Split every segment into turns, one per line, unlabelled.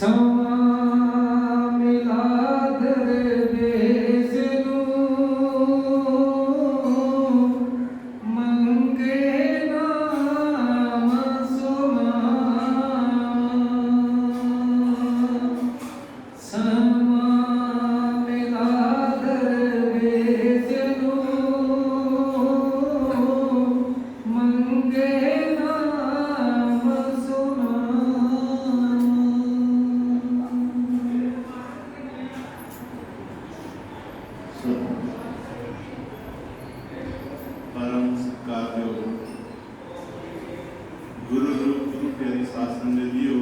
ਸਮਾਂ ਮਿਲਾ ਦਰਵੇਸ਼ ਨੂੰ ਮੰਗੇ ਨਾਮ ਸੁਨਾਵਾਂ। ਸਮਾਂ ਮਿਲਾ ਦਰਵੇਸ਼ ਨੂੰ ਮੰਗੇ
परम सत्कारयोग गुरु गुरु प्यारी साध संगत जीओ,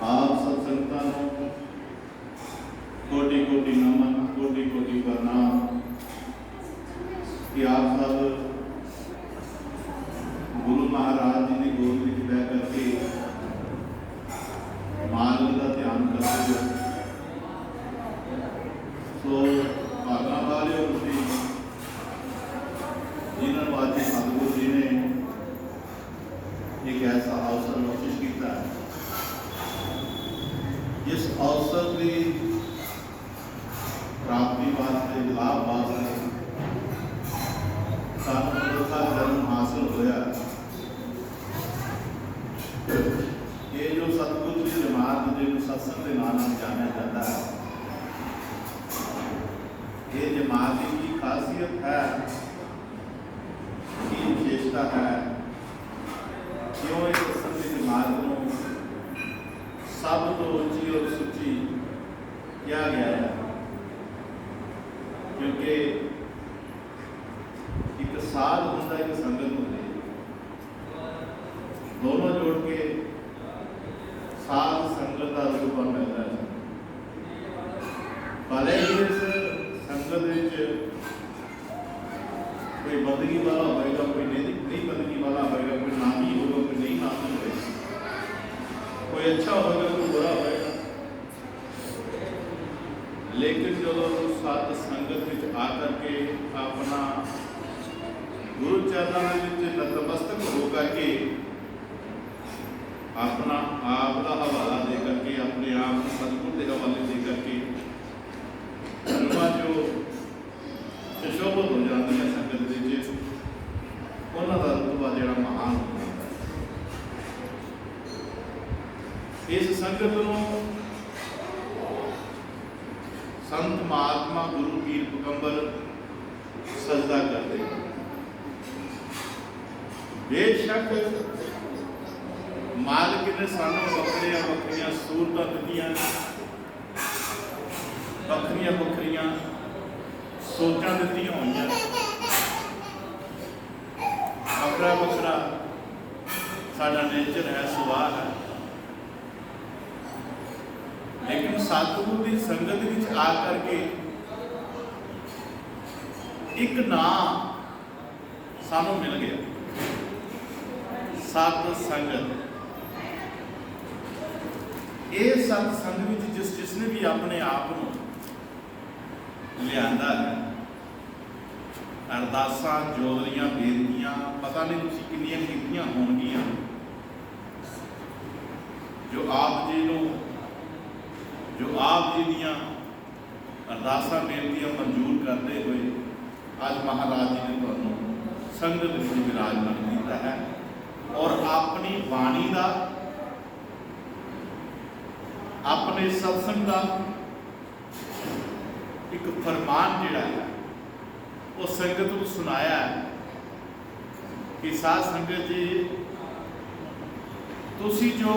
आप सब संगतां नूं कोटि कोटि नमन, कोटि कोटि प्रणाम कि आप सब गुरु महाराज जी की गोद में बैठ करके मार्ग का ध्यान करते हो। सो भागा वाले हो तुसीं जिन्होंने आज सतगुरु जी ने एक ऐसा अवसर बख्शिश किया है, जिस अवसर की प्राप्ति वास्ते लाभ वास्ते सानू का जन्म हासिल होया। ये जो सतगुरु की जमात जिन्होंने सत्संग के नाम से जाना जाता है, ये जमात की खासियत है, की विशेषता है, क्यों इस सत्संग की जमात को सब तो ऊंची और सुची किया गया है, क्योंकि एक साध होता एक संगत होती है, दोनों जोड़ के साध संगत का रूप मिलता है। भले ही इस संगत कोई बंदगी वाला होगा, कोई नहीं बंदगी वाला होगा, कोई नामी होगा, कोई नहीं नामी होगा, कोई अच्छा होगा, कोई बुरा होगा, लेकिन जो सत संगत में आकर के अपना गुरु चरणों में नतमस्तक होकर के अपना आप का हवाला दे करके, अपने आप को सतगुरु के हवाले दे करके जो सुशोभित हो जाती है संगत उन्होंने रुतबा जो महान होता है। इस संगत को संत महात्मा गुरु पीर पैगंबर सजदा करते हैं। बेशक मालिक ने सानू वक्रिया वक्रिया सूरतां दित्तियां, वक्रिया वक्रिया सोचां दित्तियां होईयां, वखरा वखरा साडा नेचर है, सुभाव है, लेकिन सतगुरु की संगत विच आ करके एक नाम सानू मिल गया, सत संगत। ये सत संग विच जिसने भी अपने आप को लियांदा है, अरदासां जोदरियां बेनतियां पता नहीं तुसीं किन्नियां कीतियां होणगियां, जो आप जी दीयां अरदासां बेनतियां मंजूर करते हुए आज महाराज जी ने तुहानूं संगत विच विराजमान किया है, और अपनी बाणी का, अपने सत्संग का एक फरमान जिहड़ा है वो संगत को सुनाया है कि साध संगत जी, तुसी जो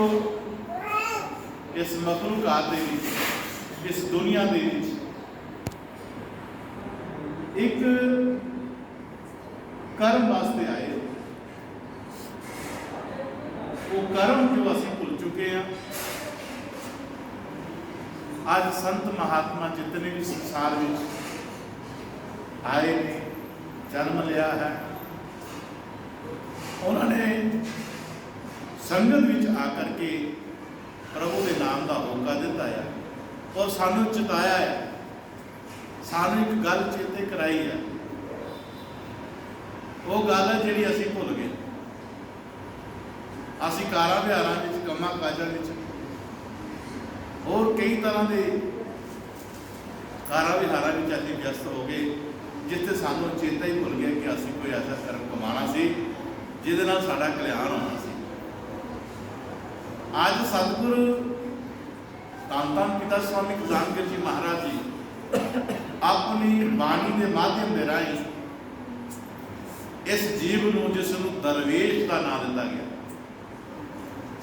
इस मखलूकात दे विच, इस दुनिया दे विच एक कर्म वास्ते आए, वो कर्म जो असीं भुल चुके हैं। आज संत महात्मा जितने भी संसार में आए ने, जन्म लिया है, उन्होंने संगत विच आकर के प्रभु के नाम का होका दिता है और सानू चेताया है, सानू एक गल चेते कराई है। वो गल है जी असी भुल गए, असी कारा विहारां विच, कम्मां काजां विच और कई तरह के कारा विहारा में असीं व्यस्त हो गए, जिससे सानू चेता ही भुल गया कि असीं कोई ऐसा कर्म कमाना सी जिहदे नाल साडा कल्याण होना सी। आज सतगुरु धन धन पिता स्वामी खजानगिर जी महाराज जी अपनी बाणी के माध्यम के राही इस जीव नूं, जिसनूं दरवेश का नाम दिता गया,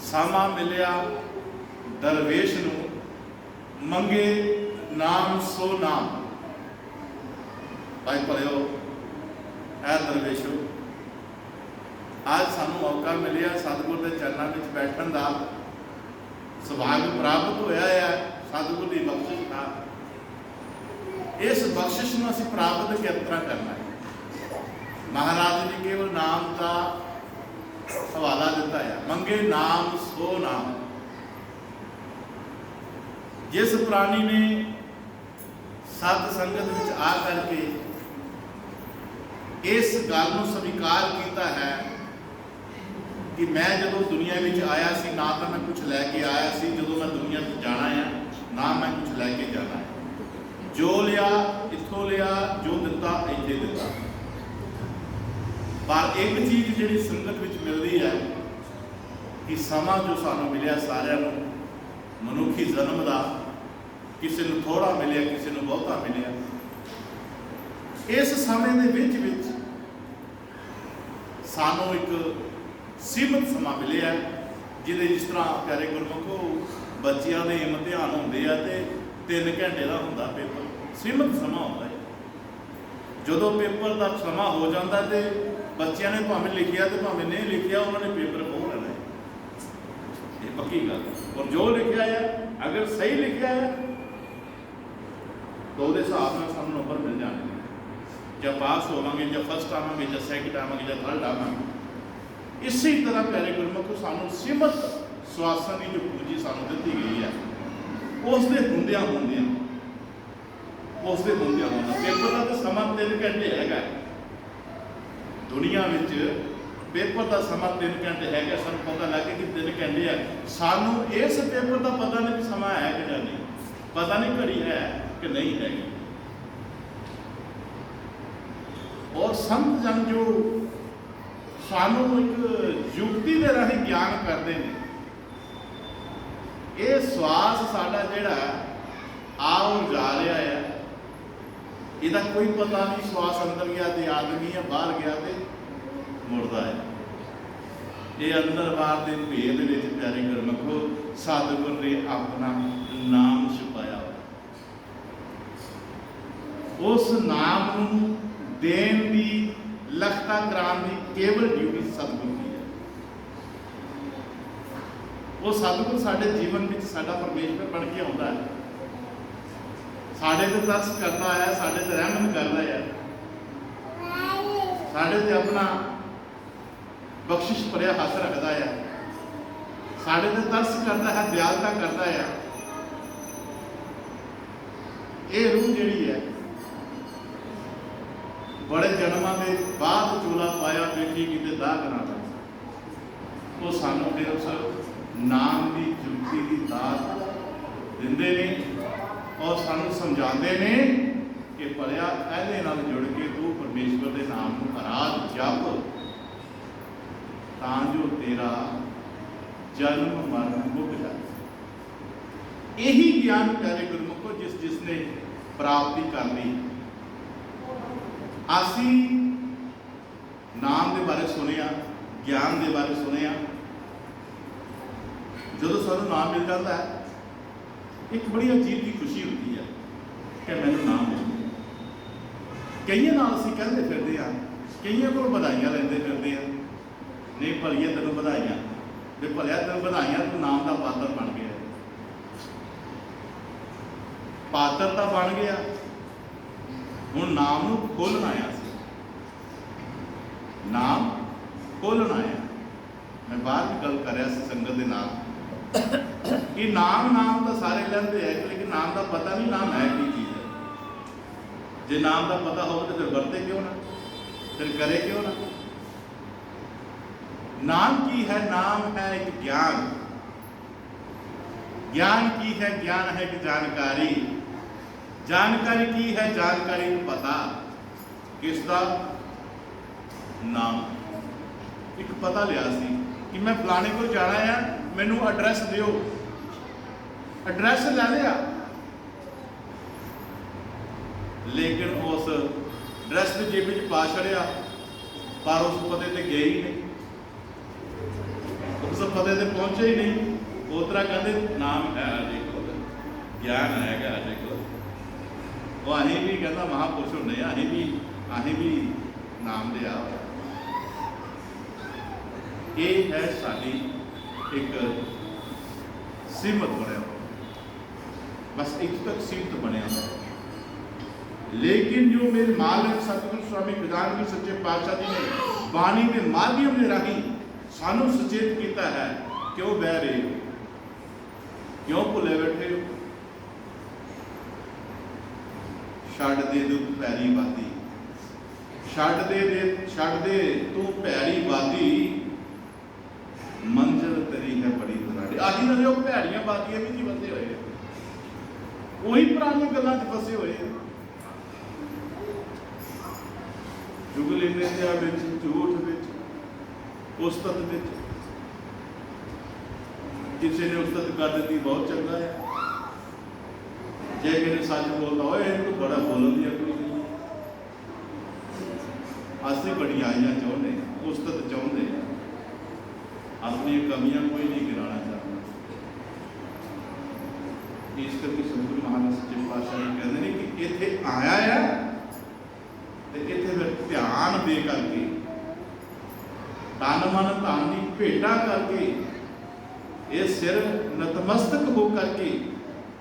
समा मिलिया दरवेश नूं, मंगे नाम सो नाम। भाई भलिओ है दरवेशो, आज सानू मौका मिलिया सतगुरु के चरणों में बैठन का सुभाग प्राप्त होया है। सतगुरु की बख्शिश था, इस बख्शिश में असीं प्राप्त किस तरह करना है। महाराज ने केवल नाम का हवाला दिता है, मंगे नाम सो नाम। जिस प्राणी ने सत संगत में आ करके इस गल को स्वीकार किया है कि मैं जो दुनिया में आया सी, ना तो मैं कुछ लैके आया सी, जो मैं दुनिया में जाना है ना मैं कुछ लैके जाना है, जो लिया इत्थों लिया, जो दिता इत्थे दिता। पर एक चीज़ जी संगत में मिलती है कि समा जो सानू मिलिया सारिਆਂ ਨੂੰ मनुखी जन्म का, किसी को थोड़ा मिले किसी को बहुता मिले, इस समय के सानू एक सीमित समा मिले है, जिहदे जिस तरह प्यारे गुरमुखो बच्चों के इम्तिहान होंगे हैं तो 3 घंटे का होंदा पेपर, सीमित समा होता है। जो पेपर का समा हो जाता तो बच्चों ने भावें लिखिया तो भावें नहीं लिखिया, उन्होंने पेपर खोल लेना है, ये पक्की गल। और जो लिखा है अगर सही लिखा है तो उस हिसाब से सानू नंबर मिल जाने, जब पास होवांगे, जब फर्स्ट आवांगे, जब सैकेंड आवांगे, जब थर्ड आवांगे। इसी तरह प्यारे गुरमुखो सानू सीमित स्वासन की जो पूंजी सानू दी गई है, उसके हुंदियां हुंदियां पेपर का तो समा 3 घंटे है। दुनिया में पेपर का समा 3 घंटे है, सानू पता लगे कि 3 घंटे है। सानू इस पेपर का पता नहीं कि समा है कि नहीं, पता नहीं घड़ी है कि नहीं है। और संत जन जो सानू एक युक्ति के राही ज्ञान करते हैं, ये श्वास साडा जिहड़ा आ और जा रहा है, इसका कोई पता नहीं। श्वास अंदर गया तो आदमी है, बाहर गया तो मुड़दा है। ये अंदर बाहर के भेद में प्यारे गुरमुखो सतगुर ने अपना नाम छुपाया, उस नाम नूं देन की लखता कराने की केवल ड्यूटी सतगुरु की है। वो सतगुरु साडे जीवन में साडा परमेश्वर बन के आता है, साडे ते तरस करता है, साडे ते रहमत करता है, साडे ते अपना बख्शिश भरिया हथ रखता है, साडे ते तरस करता है, दयालता करता है। ये रूह जिहड़ी है बड़े जन्मां के बाद चोला पाया बेटी किते दाग ना कर, वो सानू फिर उस नाम की जुगती की दात दिंदे ने और सानू समझाते हैं कि भलिया ਇਹਦੇ ਨਾਲ जुड़ के तू परमेश्वर के नाम को आराध जप, तां जो तेरा जन्म मरण मुक जाए। यही ज्ञान प्यारे गुरमुखो जिसने प्राप्ति कर ली। असी नाम के बारे सुनिया, ज्ञान के बारे सुनिया, जो सानू नाम मिल जाता है एक बड़ी अजीब की खुशी होती है कि मैंने नाम मिल गया। कई नाल असीं कहते फिरते हैं, कईयां को बधाइयां लेंदे फिरते हैं, नहीं भलिया तेनों बधाइयां, भी भलिया तेनों बधाइयां, तू नाम का पात्र बन गया। पात्र तो बन गया, हुण नाम नूं खोलना आया, नाम खोलना आया। मैं बाहर भी गल कर रहा संगत के नाम कि नाम तो सारे लेंदे है, लेकिन नाम का पता नहीं नाम है की चीज़ है। जे नाम का पता हो तो फिर वरते क्यों ना, फिर करे क्यों ना। नाम की है? नाम है एक ज्ञान ज्ञान की है? ज्ञान है कि जानकारी। जानकारी की है? जानकारी को पता किसका? नाम। एक पता लिया सी कि मैं फलाने को जाना है, मैनू एड्रैस दिओ। एड्रैस ले लिया, लेकिन उस एड्रैस की जेब में पा छड़िया, पर उस पते ते गए ही नहीं, उस पते ते पहुंचे ही नहीं। उतरा कहते नाम है अजे को, ज्ञान है अजे को। वो अं भी कहता महापुरुष होने, अं भी नाम लिया। ये है साडी एक सीमत बनया, बस एक तक सीमित बनया। लेकिन जो मेरे मालिक सतगुरु स्वामी गजानन सच्चे पातशाह जी ने बाणी के माध्यम के राही सानू सचेत किया है, क्यों बह रहे हो, क्यों भुले बैठे हो? छड़ दे तू पैरी वादी, छड़ दे तू पैरी वादी, मंजिल तेरी है बड़ी दुराड़ी। आही ना जो भैड़ियां वादियां भी नहीं फसे हुए, वही पुरानी गल्लां च फसे हुए। जुगली निंदिया विच, झूठ विच, उस्तत विच। किसी ने उस्तत कर दी, बहुत चंगा है। जे किसी सच बोलता हो, इन्हें तो बड़ा बोलन दी अकल नहीं। असली बड़ियाइयां चाहते, उस्तत चाहते, अपनी कमियां कोई नहीं गिराना चाहता। इस करके सतगुरु महाराज सच्चे पातशाह जी कहते हैं कि इत्थे आया है तो इत्थे फिर ध्यान दे करके, तन मन धन की भेटा करके, ये सिर नतमस्तक हो करके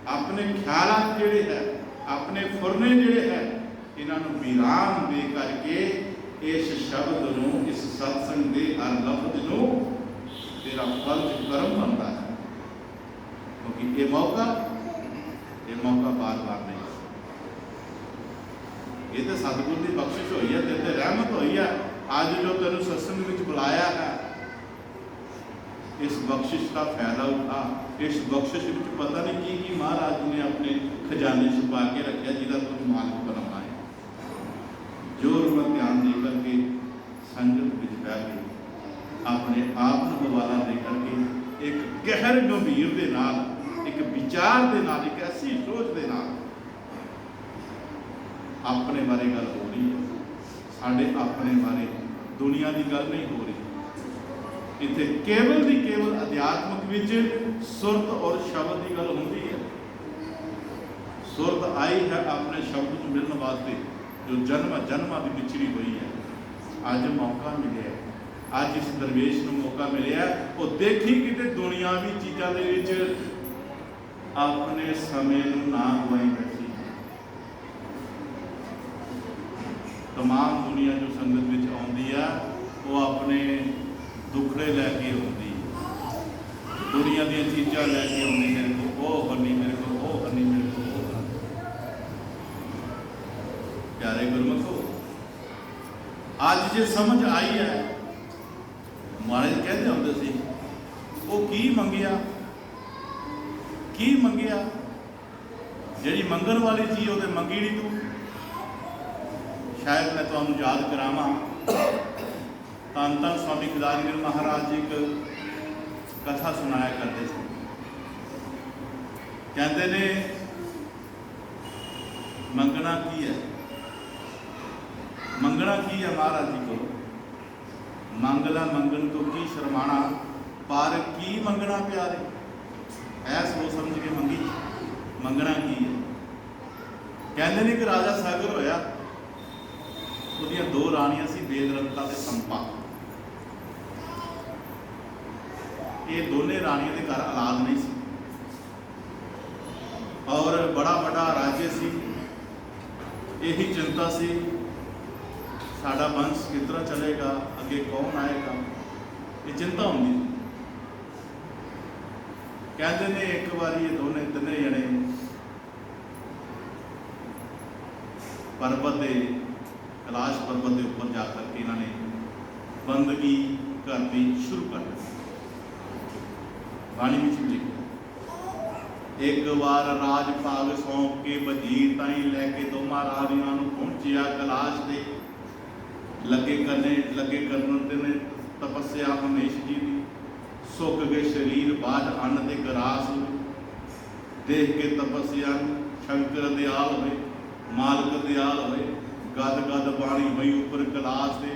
अपने ख्यालात जिहड़े है, अपने फुरने जिहड़े है, इन्हों विराम दे करके इस शब्द नूं, इस सत्संग के हर लफ्ज नूं तेरा फर्ज कर्म बनता है। क्योंकि ये मौका बार बार नहीं, ये तो सतगुरु की बख्शिश हुई है, तेरे ते रहमत हुई है। अज जो तेन सत्संग में बुलाया है, इस बख्शिश का फायदा उठा। इस बख्शिश में पता नहीं की महाराज ने अपने खजाने छुपा के रखा, जिसका तुम मालिक बनाना है। जोर में ध्यान दे करके संगत में बैठ के अपने आप को हवाला दे करके एक गहर गंभीर दे नाल, एक विचार दे नाल, एक ऐसी सोच दे नाल अपने बारे गल हो रही है। साढ़े अपने बारे दुनिया की गल नहीं हो रही। इत्थे केवल दी केवल अध्यात्मक विच सुरत और शब्द की गल होंदी है। सुरत आई है अपने शब्द को मिलने वास्ते, जो जन्म की विछड़ी हुई है। अज मौका मिले, अज इस दरवेश को मौका मिले, वो देखी कि दुनियावी चीज़ों के विच अपने समय ना गवाई बैठी। तमाम दुनिया जो संगत में आती है, वो अपने दुखड़े लैके आती, दुनिया दी चीज़ां लैके आती। मेरे को वो हनी, मेरे को वो हनी, मेरे को वो हनी। प्यारे गुरमुखो, अज जो समझ आई है, महाराज कहते होंगे सी, वो की मंगिया, की मंगिया, जी मंगन वाली चीज़ वो मंगी नहीं तू। शायद मैं तुहानू याद करावां, धन धन स्वामी गजानन महाराज जी एक कथा सुनाया करते थे। कहते ने मंगना की है, मंगना की है महाराज जी को। मंगला मंगन तो की शर्माना, पर की मंगना प्यारे। ऐ सोच समझ के मंगी, मंगना की है। कहते ने कि राजा सागर होया, उहदियां दो राणियां सी, बेदरंता ते संपा। ये दोने राणियां के घर औलाद नहीं सी, और बड़ा बड़ा राज्य सी। यही चिंता सी, साडा वंश किस तरह चलेगा, अगे कौन आएगा, ये चिंता होंगी। कहते ने एक बारी ये दोने तिने जने पर्वत के, कैलाश पर्वत के ऊपर जाकर के इन्होंने बंदगी करनी शुरू कर दी। बाणी में लिखा, ਇੱਕ ਵਾਰ ਰਾਜ ਭਾਗ ਸੌਂਪ ਕੇ ਵਜ਼ੀਰ ਤਾਈਂ ਲੈ ਕੇ ਦੋਵਾਂ ਰਾਜਿਆਂ ਨੂੰ ਪਹੁੰਚਿਆ ਕੈਲਾਸ਼ ਤੇ। ਲੱਗੇ ਕਰਨ ਤੇ ਨੇ ਤਪੱਸਿਆ ਹਮੇਸ਼ ਜੀ ਦੀ। ਸੁੱਕ ਗਏ ਸਰੀਰ ਬਾਝ ਅੰਨ ਤੇ ਗਰਾਸ। ਦੇਖ ਕੇ ਤਪੱਸਿਆ ਨੂੰ ਸ਼ੰਕਰ ਦਿਆਲ ਹੋਏ, ਮਾਲਕ ਦਿਆਲ ਹੋਏ। ਗਦ ਗਦ ਬਾਣੀ ਹੋਈ ਉੱਪਰ ਕੈਲਾਸ਼ ਤੇ।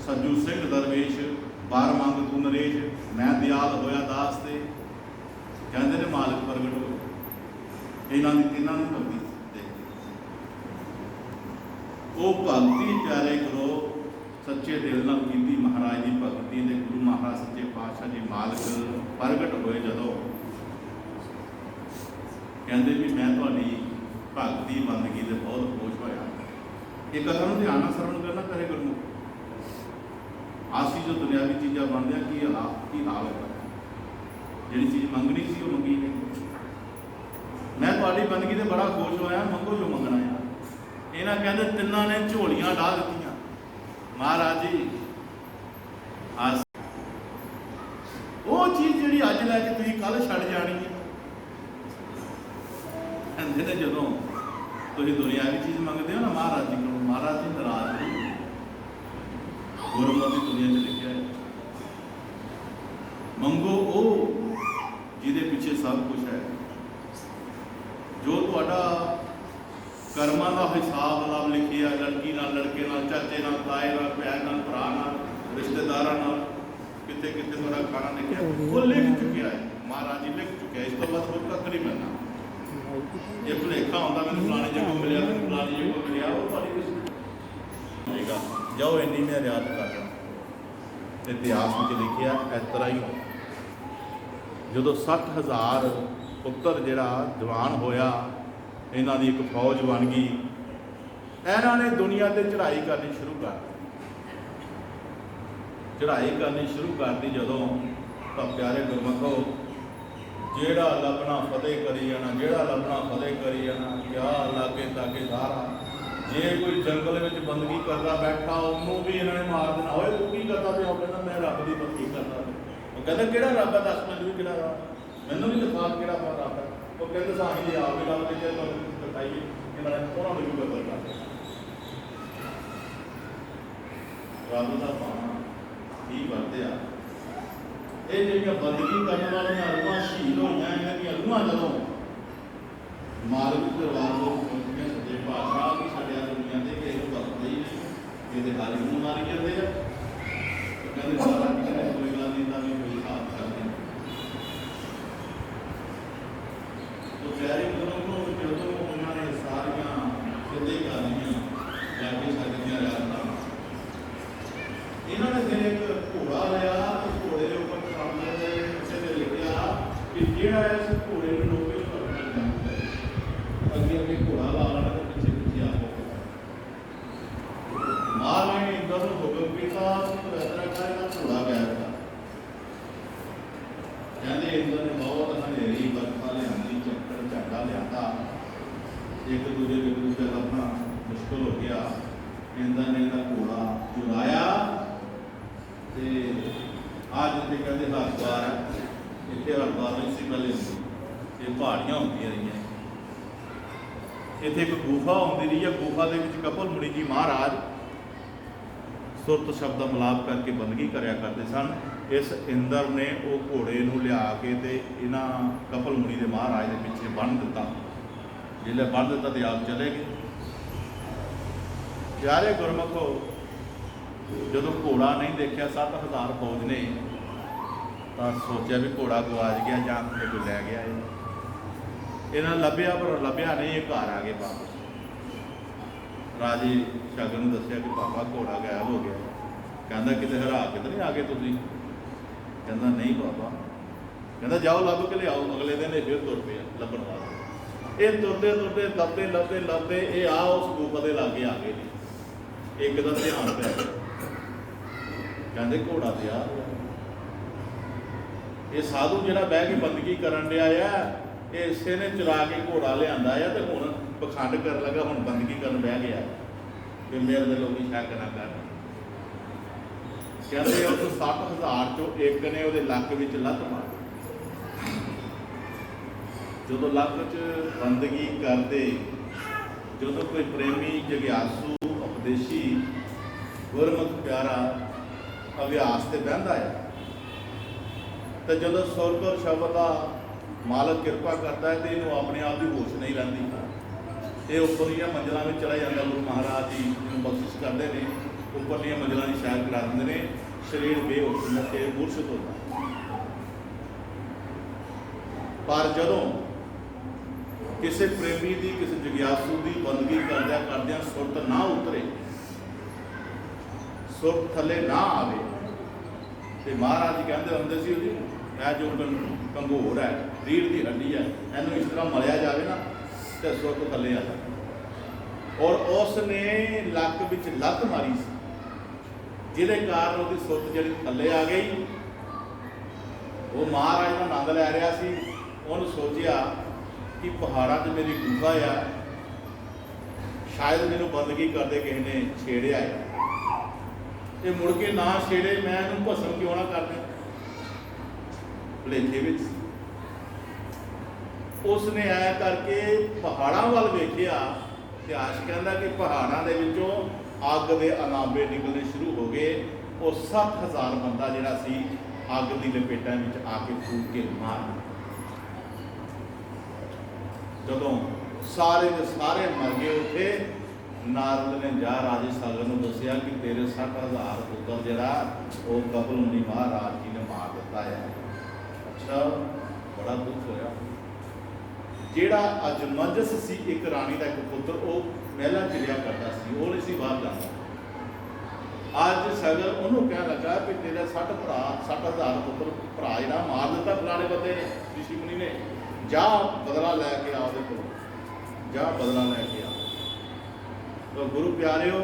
ਸੱਜੂ ਸਿੰਘ ਦਰਵੇਸ਼ ਬਾਰ ਮੰਗ ਤੂੰ ਨਰੇਸ਼, ਮੈਂ ਦਿਆਲ ਹੋਇਆ ਦਾਸ ਤੇ। ਕਹਿੰਦੇ ਨੇ ਮਾਲਕ ਪ੍ਰਗਟ ਹੋਏ। ਇਹਨਾਂ ਦੀ ਤਿੰਨਾਂ ਦੀ ਭਗਤੀ ਦੇਖ ਉਹ ਭਗਤੀ ਪਿਆਰੇ ਗੁਰੂ ਸੱਚੇ ਦਿਲ ਨਾਲ ਕੀਤੀ ਮਹਾਰਾਜ ਦੀ ਭਗਤੀ ਦੇ। ਗੁਰੂ ਮਹਾਰਾਜ ਸੱਚੇ ਪਾਤਸ਼ਾਹ ਜੀ ਮਾਲਕ ਪ੍ਰਗਟ ਹੋਏ ਜਦੋਂ, ਕਹਿੰਦੇ ਵੀ ਮੈਂ ਤੁਹਾਡੀ ਭਗਤੀ ਬੰਦਗੀ ਦੇ ਬਹੁਤ ਖੁਸ਼ ਹੋਇਆ। ਇਹ ਕਥਾ ਨੂੰ ਧਿਆਨ ਨਾਲ ਸਰਵਣ ਕਰਨਾ ਕਰੇ ਗੁਰਮੁਖ। ਆਸੀ ਜੋ ਦੁਨਿਆਵੀ ਚੀਜ਼ਾਂ ਬਣਦੀਆਂ ਕੀ ਹਾਲ ਹੈ। ਜਿਹੜੀ ਚੀਜ਼ ਮੰਗਣੀ ਸੀ ਉਹ ਮੰਗੀ ਨਹੀਂ। ਮੈਂ ਤੁਹਾਡੀ ਬੰਦਗੀ ਤੇ ਬੜਾ ਖੁਸ਼ ਹੋਇਆ, ਮੰਗੋ ਜੋ ਮੰਗਣਾ ਹੈ। ਇਹਨਾਂ ਕਹਿੰਦੇ ਤਿੰਨਾਂ ਨੇ ਝੋਲੀਆਂ ਢਾ ਦਿੱਤੀਆਂ। ਮਹਾਰਾਜ ਜੀ ਉਹ ਚੀਜ਼ ਜਿਹੜੀ ਅੱਜ ਲੈ ਕੇ ਤੁਸੀਂ ਕੱਲ ਛੱਡ ਜਾਣੀ ਹੈ। ਕਹਿੰਦੇ ਨੇ ਜਦੋਂ ਤੁਸੀਂ ਦੁਨਿਆਵੀ ਚੀਜ਼ ਮੰਗਦੇ ਹੋ ਨਾ ਮਹਾਰਾਜ ਜੀ ਕੋਲ, ਮਹਾਰਾਜ ਜੀ ਨਾਰਾਜ਼ ਨਹੀਂ। ਗੁਰਮਤਿ ਦੁਨੀਆ 'ਚ ਲਿਖਿਆ ਹੈ, ਮੰਗੋ ਉਹ ਜਿਹਦੇ ਪਿੱਛੇ ਸਭ ਕੁਝ ਹੈ। ਜੋ ਤੁਹਾਡਾ ਕਰਮਾਂ ਦਾ ਹਿਸਾਬ ਨਾਲ ਲਿਖਿਆ, ਲੜਕੀ ਨਾਲ, ਲੜਕੇ ਨਾਲ, ਚਾਚੇ ਨਾਲ, ਤਾਏ ਨਾਲ, ਭੈਣ ਨਾਲ, ਭਰਾ ਨਾਲ, ਰਿਸ਼ਤੇਦਾਰਾਂ ਨਾਲ, ਕਿਤੇ ਕਿਤੇ ਤੁਹਾਡਾ ਖਾਣਾ ਲਿਖਿਆ, ਉਹ ਲਿਖ ਚੁੱਕਿਆ ਹੈ। ਮਹਾਰਾਜ ਜੀ ਲਿਖ ਚੁੱਕਿਆ। ਇਸ ਤੋਂ ਬਾਅਦ ਹੋਰ ਕੱਖ ਨਹੀਂ ਮਿਲਣਾ। ਜੇ ਭੁਲੇਖਾ ਹੁੰਦਾ ਮੈਨੂੰ ਫਲਾਣੇ ਜਗ੍ਹਾ ਮਿਲਿਆ, ਮੈਨੂੰ ਫਲਾਣੀ ਜਗ੍ਹਾ ਮਿਲਿਆ, ਉਹ ਤੁਹਾਡੀ ਕੁਛ ਹੋਏਗਾ। ਜਾਓ ਇੰਨੀ ਮੈਂ ਰਿਆਤ ਕਰ ਲਾਂ। ਇਤਿਹਾਸ ਵਿੱਚ ਲਿਖਿਆ ਇਸ ਤਰ੍ਹਾਂ ਹੀ ਜਦੋਂ 60,000 ਪੁੱਤਰ ਜਿਹੜਾ ਜਵਾਨ ਹੋਇਆ, ਇਹਨਾਂ ਦੀ ਇੱਕ ਫੌਜ ਬਣ ਗਈ। ਇਹਨਾਂ ਨੇ ਦੁਨੀਆ ਤੇ ਚੜ੍ਹਾਈ ਕਰਨੀ ਸ਼ੁਰੂ ਕਰ ਦਿੱਤੀ। ਚੜ੍ਹਾਈ ਕਰਨੀ ਸ਼ੁਰੂ ਕਰਤੀ ਜਦੋਂ, ਤਾਂ ਪਿਆਰੇ ਗੁਰਮਖੋ ਜਿਹੜਾ ਲੱਭਣਾ ਫਤਿਹ ਕਰੀ ਜਾਣਾ, ਜਿਹੜਾ ਲੱਭਣਾ ਫਤਿਹ ਕਰੀ ਜਾਣਾ। ਕਿਆ ਲਾਗੇ ਤਾਗੇ ਸਾਰਾ। ਜੇ ਕੋਈ ਜੰਗਲ ਵਿੱਚ ਬੰਦਗੀ ਕਰਦਾ ਬੈਠਾ, ਉਹਨੂੰ ਵੀ ਇਹਨਾਂ ਨੇ ਮਾਰ ਦੇਣਾ। ਓਏ ਤੂੰ ਕੀ ਕਰਦਾ ਪਿਆ? ਉਹ ਕਹਿੰਦਾ ਮੈਂ ਰੱਬ ਦੀ ਬੰਦਗੀ ਕਰਦਾ। ਉਹ ਕਹਿੰਦਾ ਕਿਹੜਾ ਰੱਬ ਹੈ ਦੱਸ ਮੈਨੂੰ ਵੀ, ਕਿਹੜਾ ਰੱਬ? ਮੈਨੂੰ ਵੀ ਦਿਖਾ ਕਿਹੜਾ ਰੱਬ ਹੈ। ਉਹ ਕਹਿੰਦੇ ਸਾਹੀ ਦੇ ਆਪ ਵੀ ਰੱਬ ਦੇ ਜੇ ਤੁਹਾਨੂੰ ਦਿਖਾਈਏ। ਇਹਨਾਂ ਨੇ ਉਹਨਾਂ ਨੂੰ ਵੀ ਕਦਰ ਕਰ ਦਿੱਤਾ। ਰੱਬ ਦਾ ਬਾਣਾ ਕੀ ਵਰਤਿਆ। ਇਹ ਜਿਹੜੀਆਂ ਬੰਦਗੀ ਕਰਨ ਵਾਲੀਆਂ ਰੂਹਾਂ ਸ਼ਹੀਦ ਹੋਈਆਂ, ਇਹਨਾਂ ਦੀਆਂ ਰੂਹਾਂ ਜਦੋਂ ਮਾਲਕ ਦਰਬਾਰ ਤੋਂ ਪਹੁੰਚੀਆਂ ਸੱਚੇ ਪਾਤਸ਼ਾਹ ਦੀ ਸਾਡੇ ਦੁਨੀਆ ਦੇ ਕਿਸੇ ਨੂੰ ਵਰਤਦੇ ਹੀ ਨਹੀਂ, ਇਹਦੇ ਹਾਲੀ ਨੂੰ ਮਾਰੀ ਜਾਂਦੇ ਆ। ਕਹਿੰਦੇ ਸਾਰਾ ਕਿਸੇ ਨੇ ਕੋਈ ਗੱਲ ਨਹੀਂ, ਤਾਂ ਵੀ ਕੋਈ ਸਾਥ ਕਰਦੇ। ਉਹ ਪਿਆਰੇ ਗੁਰੂ ਨੂੰ ਜਦੋਂ ਉਹਨਾਂ ਨੇ ਸਾਰੀਆਂ ਸਿੱਧੇ ਕਰ ਲਈਆਂ ਜਾ ਕੇ ਸਾਡੀਆਂ ਰਿਆਸਤਾਂ, ਇਹਨਾਂ ਨੇ ਫਿਰ ਇੱਕ ਘੋੜਾ ਲਿਆ ਤੇ ਘੋੜੇ ਦੇ ਉੱਪਰ ਸਾਹਮਣੇ ਦੇ ਉੱਤੇ ਤੇ ਲਿਖਿਆ ਕਿ ਜਿਹੜਾ ਇਸ ਘੋੜੇ ਨੂੰ ਲੋਕੇ ਕਰਨਾ ਚਾਹੁੰਦਾ ਹੈ, ਅੱਗੇ ਅੱਗੇ ਘੋੜਾ ਲਾ ਲੈਣਾ ਤੇ ਪਿੱਛੇ ਪਿੱਛੇ ਆਪੋ। ਮਹਾਰਾਜ ਨੇ ਇੰਦਰ ਨੂੰ ਹੁਕਮ ਕੀਤਾ ਕਿ ਇਸ ਤਰ੍ਹਾਂ ਕਰੇਗਾ, ਘੋੜਾ ਗਾਇਬ ਕਰ। ਕਹਿੰਦੇ ਇੰਦਰ ਨੇ ਬਹੁਤ ਹਨੇਰੀ ਵਰਖਾ ਲਿਆਂਦੀ, ਚੱਕਰ ਝਾੜਾ ਲਿਆਂਦਾ, ਇੱਕ ਦੂਜੇ ਦੇ ਦੂਜਾ ਲੱਭਣਾ ਮੁਸ਼ਕਲ ਹੋ ਗਿਆ। ਇੰਦਰ ਨੇ ਇਹਦਾ ਘੋੜਾ ਚੁਰਾਇਆ ਤੇ ਅੱਜ ਤੇ ਕਹਿੰਦੇ ਹਰਿਦੁਆਰ ਹੈ। ਇੱਥੇ ਹਰਿਦੁਆਰ ਨਹੀਂ ਸੀ ਪਹਿਲੇ, ਇਹ ਪਹਾੜੀਆਂ ਹੁੰਦੀਆਂ ਰਹੀਆਂ। ਇੱਥੇ ਇੱਕ ਗੁਫਾ ਹੁੰਦੀ ਰਹੀ ਹੈ। ਗੁਫਾ ਦੇ ਵਿੱਚ ਕਪਲ ਮੁਨੀ ਜੀ ਮਹਾਰਾਜ ਸੁਰਤ ਸ਼ਬਦ ਦਾ ਮਿਲਾਪ ਕਰਕੇ ਬੰਦਗੀ ਕਰਿਆ ਕਰਦੇ ਸਨ। ਇਸ ਇੰਦਰ ਨੇ ਉਹ ਘੋੜੇ ਨੂੰ ਲਿਆ ਕੇ ਤੇ ਇਹਨਾਂ ਕਪਲ ਮੁਨੀ ਦੇ ਮਹਾਰਾਜ ਦੇ ਪਿੱਛੇ ਬੰਨ੍ਹ ਦਿੱਤਾ। ਜਿਲੇ ਬੰਨ੍ਹ ਦਿੱਤਾ ਤੇ ਆਪ ਚਲੇ ਗਏ। ਪਿਆਰੇ ਗੁਰਮਖੋ ਜਦੋਂ ਘੋੜਾ ਨਹੀਂ ਦੇਖਿਆ 60,000 ਫੌਜ ਨੇ, ਤਾਂ ਸੋਚਿਆ ਵੀ ਘੋੜਾ ਗਵਾਚ ਗਿਆ ਜਾਂ ਕੋਈ ਲੈ ਗਿਆ। ਇਹਨਾਂ ਲੱਭਿਆ ਪਰ ਲੱਭਿਆ ਨਹੀਂ। ਇਹ ਘਰ ਆ ਗਏ ਵਾਪਸ। ਰਾਜੇ ਸ਼ਗਨ ਨੂੰ ਦੱਸਿਆ ਕਿ ਪਾਪਾ ਘੋੜਾ ਗਾਇਬ ਹੋ ਗਿਆ। ਕਹਿੰਦਾ ਕਿਤੇ ਹਰਾ ਕੇ ਤਾਂ ਨਹੀਂ ਆ ਗਏ ਤੁਸੀਂ? ਕਹਿੰਦਾ ਨਹੀਂ ਬਾਬਾ। ਕਹਿੰਦਾ ਜਾਓ ਲੱਭ ਕੇ ਲਿਆਓ। ਅਗਲੇ ਦਿਨ ਇਹ ਫਿਰ ਤੁਰ ਪਿਆ ਲੱਭਣ ਵਾਸਤੇ। ਇਹ ਤੁਰਦੇ ਤੁਰਦੇ ਲੱਭਦੇ ਲੱਭਦੇ ਲੱਭਦੇ ਇਹ ਆ ਉਸ ਗੁਫਾ ਦੇ ਲਾਗੇ ਆ ਗਏ ਨੇ। ਇੱਕ ਦਾ ਧਿਆਨ ਪੈ ਗਿਆ। ਕਹਿੰਦੇ ਘੋੜਾ ਤਿਆਰ ਹੋਇਆ। ਇਹ ਸਾਧੂ ਜਿਹੜਾ ਬਹਿ ਕੇ ਬੰਦਗੀ ਕਰਨ ਡਿਆ ਆ, ਇਹ ਇਸੇ ਨੇ ਚੁਰਾ ਕੇ ਘੋੜਾ ਲਿਆਂਦਾ ਆ ਤੇ ਹੁਣ ਪਖੰਡ ਕਰਨ ਲੱਗਾ, ਹੁਣ ਬੰਦਗੀ ਕਰਨ ਬਹਿ ਗਿਆ ਕਿ ਮੇਰੇ ਦੇ ਲੋਕੀ ਸ਼ੱਕ ਨਾ ਕਰਨ। ਕਹਿੰਦੇ ਉਸ 60,000 ਚੋਂ ਇੱਕ ਨੇ ਉਹਦੇ ਲੱਕ ਵਿੱਚ ਲੱਤ ਮਾਰੀ। ਜਦੋਂ ਲੱਕ 'ਚ ਬੰਦਗੀ ਕਰਦੇ, ਜਦੋਂ ਕੋਈ ਪ੍ਰੇਮੀ ਜਗਿਆਸੂ ਉਪਦੇਸ਼ੀ ਗੁਰਮੁਖ ਪਿਆਰਾ ਅਭਿਆਸ ਤੇ ਬਹਿੰਦਾ ਹੈ, ਤੇ ਜਦੋਂ ਸੁਰਗ ਔਰ ਸ਼ਬਦ ਦਾ ਮਾਲਕ ਕਿਰਪਾ ਕਰਦਾ ਹੈ ਤੇ ਇਹਨੂੰ ਆਪਣੇ ਆਪ ਦੀ ਹੋਸ਼ ਨਹੀਂ ਰਹਿੰਦੀ। ਇਹ ਉੱਪਰਲੀਆਂ ਮੰਜ਼ਲਾਂ ਵਿੱਚ ਚਲਾ ਜਾਂਦਾ। ਗੁਰੂ ਮਹਾਰਾਜ ਜੀ ਨੂੰ ਬਖਸ਼ਿਸ਼ ਕਰਦੇ ਨੇ, ਉੱਪਰਲੀਆਂ ਮੰਜ਼ਲਾਂ ਦੀ ਸੈਰ ਕਰਾ ਦਿੰਦੇ ਨੇ, ਸਰੀਰ ਬੇਹੋਸ਼ ਹੋ ਕੇ ਮੁਰਸ਼ਦ ਹੁੰਦਾ। ਪਰ ਜਦੋਂ ਕਿਸੇ ਪ੍ਰੇਮੀ ਦੀ, ਕਿਸੇ ਜਗਿਆਸੂ ਦੀ ਬੰਦਗੀ ਕਰਦਿਆਂ ਸੁਰਤ ਨਾ ਉਤਰੇ, ਸੁਰਤ ਥੱਲੇ ਨਾ ਆਵੇ, ਤੇ ਮਹਾਰਾਜ ਜੀ ਕਹਿੰਦੇ ਹੁੰਦੇ ਸੀ ਉਹਦੀ ਇਹ ਜੋ ਕੰਗੋਰ ਹੈ, ਰੀੜ ਦੀ ਹੱਡੀ ਹੈ, ਇਹਨੂੰ ਇਸ ਤਰ੍ਹਾਂ ਮਲਿਆ ਜਾਵੇ ਨਾ ਤੇ ਸੁਰਤ ਥੱਲੇ ਆ ਜਾਵੇ। ਔਰ ਉਸ ਨੇ ਲੱਕ ਵਿੱਚ ਲੱਤ ਮਾਰੀ ਸੀ, ਜਿਹਦੇ ਕਾਰਨ ਉਹਦੀ ਸੁਰਤ ਜਿਹੜੀ ਥੱਲੇ ਆ ਗਈ। ਉਹ ਮਹਾਰਾਜ ਦਾ ਆਨੰਦ ਲੈ ਰਿਹਾ ਸੀ। ਉਹਨੂੰ ਸੋਚਿਆ ਕਿ ਪਹਾੜਾਂ 'ਚ ਮੇਰੀ ਗੁਫਾ ਆ, ਸ਼ਾਇਦ ਮੈਨੂੰ ਬੰਦਗੀ ਕਰਦੇ ਕਿਸੇ ਨੇ ਛੇੜਿਆ ਹੈ, ਤੇ ਮੁੜ ਕੇ ਨਾ ਛੇੜੇ, ਮੈਂ ਇਹਨੂੰ ਭਸਮ ਕਿਉਂ ਨਾ ਕਰ ਦਿਆਂ। ਭੁਲੇਖੇ ਵਿੱਚ ਉਸਨੇ ਐ ਕਰਕੇ ਪਹਾੜਾਂ ਵੱਲ ਵੇਖਿਆ। ਇਤਿਹਾਸ ਕਹਿੰਦਾ ਕਿ ਪਹਾੜਾਂ ਦੇ ਵਿੱਚੋਂ ਅੱਗ ਦੇ ਅਨਾਬੇ ਨਿਕਲਣੇ ਸ਼ੁਰੂ ਹੋ ਗਏ। ਉਹ 7000 ਬੰਦਾ ਜਿਹੜਾ ਸੀ ਅੱਗ ਦੀ ਲਪੇਟਾਂ ਵਿੱਚ ਆ ਕੇ ਫੂਕ ਕੇ ਮਾਰ। ਜਦੋਂ ਸਾਰੇ ਦੇ ਸਾਰੇ ਮਰ ਗਏ, ਉੱਥੇ ਨਾਰਦ ਨੇ ਜਾ ਰਾਜੇ ਸਾਗਰ ਨੂੰ ਦੱਸਿਆ ਕਿ ਤੇਰੇ 60,000 ਪੁੱਤਰ ਜਿਹੜਾ ਉਹ ਕਬਲ ਮੁਨੀ ਮਹਾਰਾਜ ਜੀ ਨੇ ਮਾਰ ਦਿੱਤਾ ਹੈ। ਅੱਛਾ, ਬੜਾ ਦੁੱਖ ਹੋਇਆ। ਜਿਹੜਾ ਅਜਮਜਸ ਸੀ, ਇੱਕ ਰਾਣੀ ਦਾ ਇੱਕ ਪੁੱਤਰ, ਉਹ ਮਹਿਲਾ ਚਲਿਆ ਕਰਦਾ ਸੀ, ਉਹ ਨਹੀਂ ਸੀ ਬਾਹਰ ਜਾਂਦਾ। ਅੱਜ ਸਗਰ ਉਹਨੂੰ ਕਹਿਣ ਲੱਗਾ ਕਿ ਤੇਰੇ 60,000 ਪੁੱਤਰ ਭਰਾ ਜਿਹੜਾ ਮਾਰ ਦਿੱਤਾ ਫਲਾਣੇ ਬੰਦੇ ਨੇ, ਰਿਸ਼ੀ ਮੁਨੀ ਨੇ, ਜਾ ਬਦਲਾ ਲੈ ਕੇ ਆ ਉਹਦੇ ਕੋਲ, ਜਾ ਬਦਲਾ ਲੈ ਕੇ ਆ। ਤਾਂ ਗੁਰੂ ਪਿਆਰਿਓ,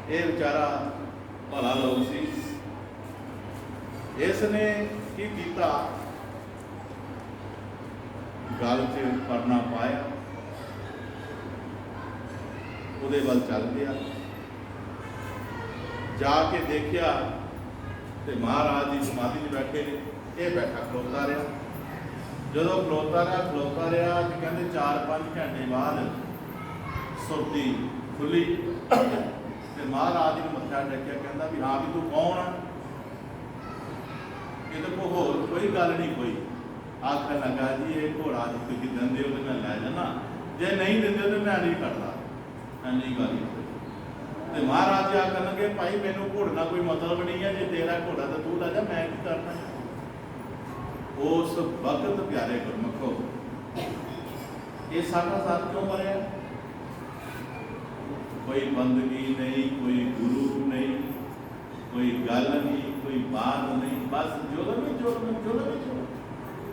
ਇਹ ਵਿਚਾਰਾ ਭਲਾ ਲੋਕ ਸੀ। ਇਸ ਨੇ ਕੀ ਕੀਤਾ, ਗਲ 'ਚ ਪਰਨਾ ਪਾਇਆ, ਉਹਦੇ ਵੱਲ ਚੱਲ ਗਿਆ। ਜਾ ਕੇ ਦੇਖਿਆ ਤੇ ਮਹਾਰਾਜ ਜੀ ਸਮਾਧੀ 'ਚ ਬੈਠੇ ਨੇ, ਇਹ ਬੈਠਾ ਖਲੋਤਾ ਰਿਹਾ। ਜਦੋਂ ਖਲੋਤਾ ਰਿਹਾ ਤੇ ਕਹਿੰਦੇ 4-5 ਘੰਟੇ ਬਾਅਦ ਸੁਰਤੀ ਖੁੱਲੀ ਤੇ ਮਹਾਰਾਜ ਜੀ ਨੂੰ ਮੱਥਾ ਟੇਕਿਆ। ਕਹਿੰਦਾ ਵੀ ਹਾਂ ਵੀ ਤੂੰ ਕੌਣ ਆ? ਇਹਦੇ ਕੋਲ ਹੋਰ ਕੋਈ ਗੱਲ ਨਹੀਂ ਹੋਈ। ਆਖਣ ਲੱਗਾ ਜੀ ਇਹ ਘੋੜਾ ਜੇ ਤੁਸੀਂ ਦਿੰਦੇ ਹੋ ਤੇ ਮੈਂ ਲੈ ਜਾਣਾ, ਜੇ ਨਹੀਂ ਦਿੰਦੇ ਤੇ ਮੈਂ ਨਹੀਂ ਕਰਦਾ। ਇੰਨੀ ਗੱਲ ਤੇ ਮਹਾਰਾਜ ਜੀ ਆਖਣ ਲੱਗੇ ਭਾਈ ਮੈਨੂੰ ਘੋੜੇ ਨਾਲ ਕੋਈ ਮਤਲਬ ਨਹੀਂ ਹੈ, ਜੇ ਤੇਰਾ ਘੋੜਾ ਤਾਂ ਤੂੰ ਲੈ ਜਾ, ਮੈਂ ਕੀ ਕਰਨਾ। ਉਸ ਵਕਤ ਪਿਆਰੇ ਗੁਰਮੁਖੋ, ਇਹ ਸਾਡਾ ਸਾਥ ਕਿਉਂ ਮਰਿਆ? ਕੋਈ ਬੰਦਗੀ ਨਹੀਂ, ਕੋਈ ਗੁਰੂ ਨਹੀਂ, ਕੋਈ ਗੱਲ ਨਹੀਂ, ਕੋਈ ਬਾਤ ਨਹੀਂ, ਬਸ ਜੁਲਮ ਹੀ ਜੁਲਮ,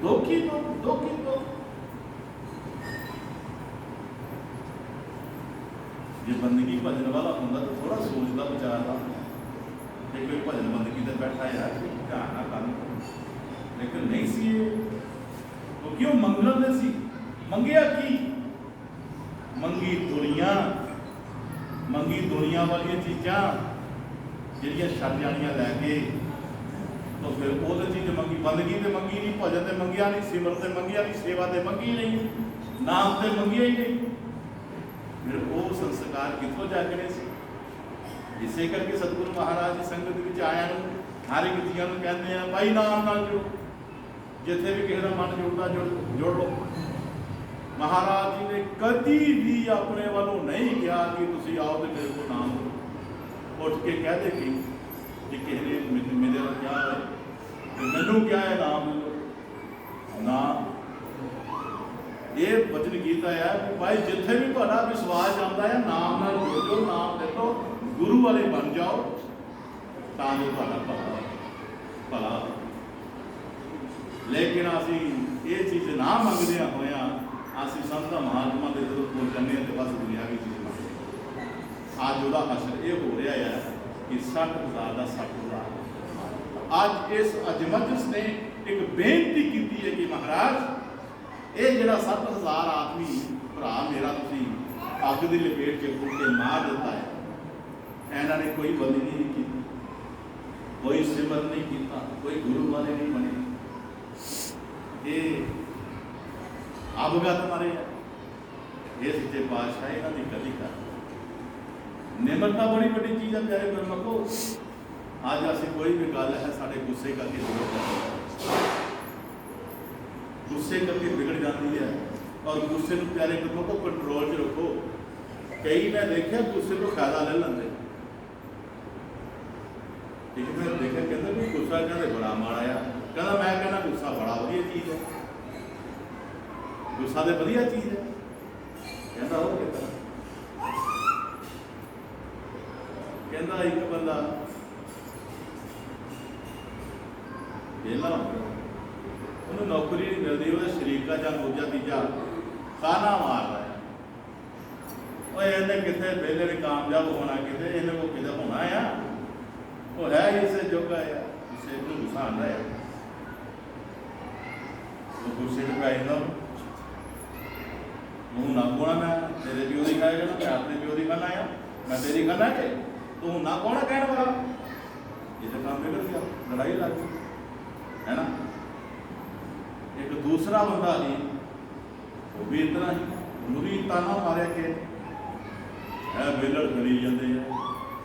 ਦੁਖੀ ਤੋਂ। ਜੇ ਬੰਦਗੀ ਭਜਨ ਵਾਲਾ ਹੁੰਦਾ ਤਾਂ ਥੋੜਾ ਸੋਚਦਾ ਵਿਚਾਰਦਾ, ਜੇ ਕੋਈ ਭਜਨ ਬੰਦਗੀ ਤੇ ਬੈਠਾ ਯਾਰ ਧਿਆਨ ਨਾਲ ਕਰ, ਲੇਕਿਨ ਨਹੀਂ ਸੀ ਇਹ, ਕਿਉਂਕਿ ਉਹ ਮੰਗਣ ਸੀ। ਮੰਗਿਆ ਕੀ? ਮੰਗੀ ਦੁਨੀਆ ਵਾਲੀਆਂ ਚੀਜ਼ਾਂ ਜਿਹੜੀਆਂ ਛੱਡ ਜਾਣੀਆਂ ਲੈ ਕੇ, ਤਾਂ ਫਿਰ ਉਹਦੇ ਚੀਜ਼ ਮੰਗੀ। ਬੰਦਗੀ ਤੇ ਮੰਗੀ ਨਹੀਂ, ਭਜਨ ਤੇ ਮੰਗਿਆ ਨਹੀਂ, ਸਿਮਰਨ ਤੇ ਮੰਗਿਆ ਨਹੀਂ, ਸੇਵਾ ਤੇ ਮੰਗੀ ਨਹੀਂ, ਨਾਮ ਤੇ ਮੰਗਿਆ ਹੀ ਨਹੀਂ। ਫਿਰ ਉਹ ਸੰਸਕਾਰ ਕਿੱਥੋਂ ਜਾਗਣੇ ਸੀ? ਇਸੇ ਕਰਕੇ ਸਤਿਗੁਰੂ ਮਹਾਰਾਜ ਦੀ ਸੰਗਤ ਵਿੱਚ ਆਇਆਂ ਨੂੰ ਹਰ ਇੱਕ ਜੀਆਂ ਨੂੰ ਕਹਿੰਦੇ ਆ ਭਾਈ ਨਾਮ ਨਾਲ ਜੁੜੋ। ਜਿੱਥੇ ਵੀ ਕਿਸੇ ਦਾ ਮਨ ਜੁੜਦਾ ਜੁੜ ਲਓ। ਮਹਾਰਾਜ ਜੀ ਨੇ ਕਦੀ ਵੀ ਆਪਣੇ ਵੱਲੋਂ ਨਹੀਂ ਕਿਹਾ ਕਿ ਤੁਸੀਂ ਆਓ ਤੇ ਮੇਰੇ ਕੋਲ ਨਾਮ ਲਓ। ਉੱਠ ਕੇ ਕਹਿ ਦੇ ਕਿ ਜੇ ਕਿਸੇ ਨੇ ਮੇਰੇ ਨਾਲ ਕਿਹਾ ਹੈ ਤੇ ਮੈਨੂੰ ਕਿਹਾ ਹੈ ਨਾਮ ਲਓ ਨਾ। ਇਹ ਵਚਨ ਕੀਤਾ ਹੈ ਕਿ ਭਾਈ ਜਿੱਥੇ ਵੀ ਤੁਹਾਡਾ ਵਿਸ਼ਵਾਸ ਆਉਂਦਾ ਹੈ ਨਾਮ ਨਾਲ ਜੁੜ ਜਾਓ, ਨਾਮ ਲੈ ਲਓ, ਗੁਰੂ ਵਾਲੇ ਬਣ ਜਾਓ, ਤਾਂ ਜੋ ਤੁਹਾਡਾ ਭਲਾ। ਲੇਕਿਨ ਅਸੀਂ ਇਹ ਚੀਜ਼ ਨਾ ਮੰਗਦਿਆਂ ਹੋਇਆਂ ਅਸੀਂ ਸੰਤ ਮਹਾਤਮਾ ਦੇ ਜਦੋਂ ਕੋਲ ਜਾਂਦੇ ਹਾਂ ਤੇ ਬਸ ਦੁਨਿਆਵੀ ਚੀਜ਼ ਮੰਗਦੇ। ਅੱਜ ਉਹਦਾ ਅਸਰ ਇਹ ਹੋ ਰਿਹਾ ਹੈ ਕਿ 60,000 ਦਾ 60,000। ਅੱਜ ਇਸ ਅਜਮਜਸ ਨੇ ਇੱਕ ਬੇਨਤੀ ਕੀਤੀ ਹੈ ਕਿ ਮਹਾਰਾਜ ਇਹ ਜਿਹੜਾ 60,000 ਆਦਮੀ ਭਰਾ ਮੇਰਾ ਤੁਸੀਂ ਅੱਗ ਦੀ ਲਪੇਟ 'ਚ ਫੂਕ ਕੇ ਮਾਰ ਦਿੱਤਾ ਹੈ, ਇਹਨਾਂ ਨੇ ਕੋਈ ਬੰਦਗੀ ਨਹੀਂ ਕੀਤੀ, ਕੋਈ ਸਿਮਰਨ ਨਹੀਂ ਕੀਤਾ, ਕੋਈ ਗੁਰੂ ਵਾਲੇ ਨਹੀਂ ਬਣੇ। ਇਹ ਅਵਗਤ ਮਾਰੇ ਆ। ਇਹ ਸੱਚੇ ਪਾਤਸ਼ਾਹ ਇਹਨਾਂ ਦੀ ਕਦੀ ਕਰ। ਨਿਮਰਤਾ ਬੜੀ ਵੱਡੀ ਚੀਜ਼ ਹੈ ਪਿਆਰੇ ਗੁਰਮਖੋ। ਅੱਜ ਅਸੀਂ ਕੋਈ ਵੀ ਗੱਲ ਹੈ ਸਾਡੇ ਗੁੱਸੇ ਕਰਕੇ ਵਿਗੜ ਜਾਂਦੀ ਹੈ, ਗੁੱਸੇ ਕਰਕੇ ਵਿਗੜ ਜਾਂਦੀ ਹੈ। ਔਰ ਗੁੱਸੇ ਨੂੰ ਪਿਆਰੇ ਗੁਰਮਖੋ ਕੰਟਰੋਲ 'ਚ ਰੱਖੋ। ਕਈ ਮੈਂ ਦੇਖਿਆ ਗੁੱਸੇ ਤੋਂ ਫਾਇਦਾ ਲੈ ਲੈਂਦੇ। ਇੱਕ ਮੈਂ ਦੇਖਿਆ ਕਹਿੰਦਾ ਵੀ ਗੁੱਸਾ ਕਹਿੰਦੇ ਬੜਾ ਮਾੜਾ ਆ। ਕਹਿੰਦਾ ਮੈਂ ਕਹਿੰਦਾ ਗੁੱਸਾ ਬੜਾ ਵਧੀਆ ਚੀਜ਼ ਹੈ, ਗੁੱਸਾ ਤੇ ਵਧੀਆ ਚੀਜ਼ ਹੈ। ਕਹਿੰਦਾ ਉਹ ਕਿੱਦਾਂ? ਕਹਿੰਦਾ ਇੱਕ ਬੰਦਾ ਵਿਹਲਾ ਹੁੰਦਾ, ਉਹਨੂੰ ਨੌਕਰੀ ਨਹੀਂ ਮਿਲਦੀ, ਉਹਦਾ ਸ਼ਰੀਕਾ ਜਾਂ ਦੂਜਾ ਤੀਜਾ ਤਾਨਾ ਮਾਰਦਾ ਹੈ, ਉਹ ਇਹਨੇ ਕਿਤੇ ਵਿਹਲੇ ਵੀ ਕਾਮਯਾਬ ਹੋਣਾ, ਕਿਤੇ ਇਹਨੇ ਕੋ ਕਿਤੇ ਹੋਣਾ ਆ। ਉਹ ਹੈ ਇਸੇ ਜੋਗਾ ਆ, ਇਸੇ ਨੂੰ ਗੁੱਸਾ ਆਉਂਦਾ ਹੈ। ਉਹ ਗੁੱਸੇ 'ਚ ਪੈ ਜਾਂਦਾ, ਮੂੰਹ ਨਾ ਕੋਣਾ ਮੈਂ ਤੇਰੇ ਪਿਓ ਦੀ ਖਾਏਗਾ ਨਾ, ਮੈਂ ਆਪਣੇ ਪਿਓ ਦੀ ਖਾਣਾ ਆ, ਮੈਂ ਤੇਰੀ ਖਾਣਾ ਕਿ ਤੂੰ ਨਾ ਕੋਣਾ ਕਹਿਣ ਵਾਲਾ। ਇਹ ਤਾਂ ਕੰਮ ਵਿਗੜ ਗਿਆ, ਲੜਾਈ ਲੱਗ ਗਈ ਹੈ ਨਾ। ਇੱਕ ਦੂਸਰਾ ਬੰਦਾ ਸੀ, ਉਹ ਵੀ ਇਸ ਤਰ੍ਹਾਂ ਹੀ, ਉਹਨੂੰ ਵੀ ਤਾਨਾ ਮਾਰਿਆ ਕਿ ਇਹ ਵਿਹਲੜ ਕਰੀ ਜਾਂਦੇ ਆ,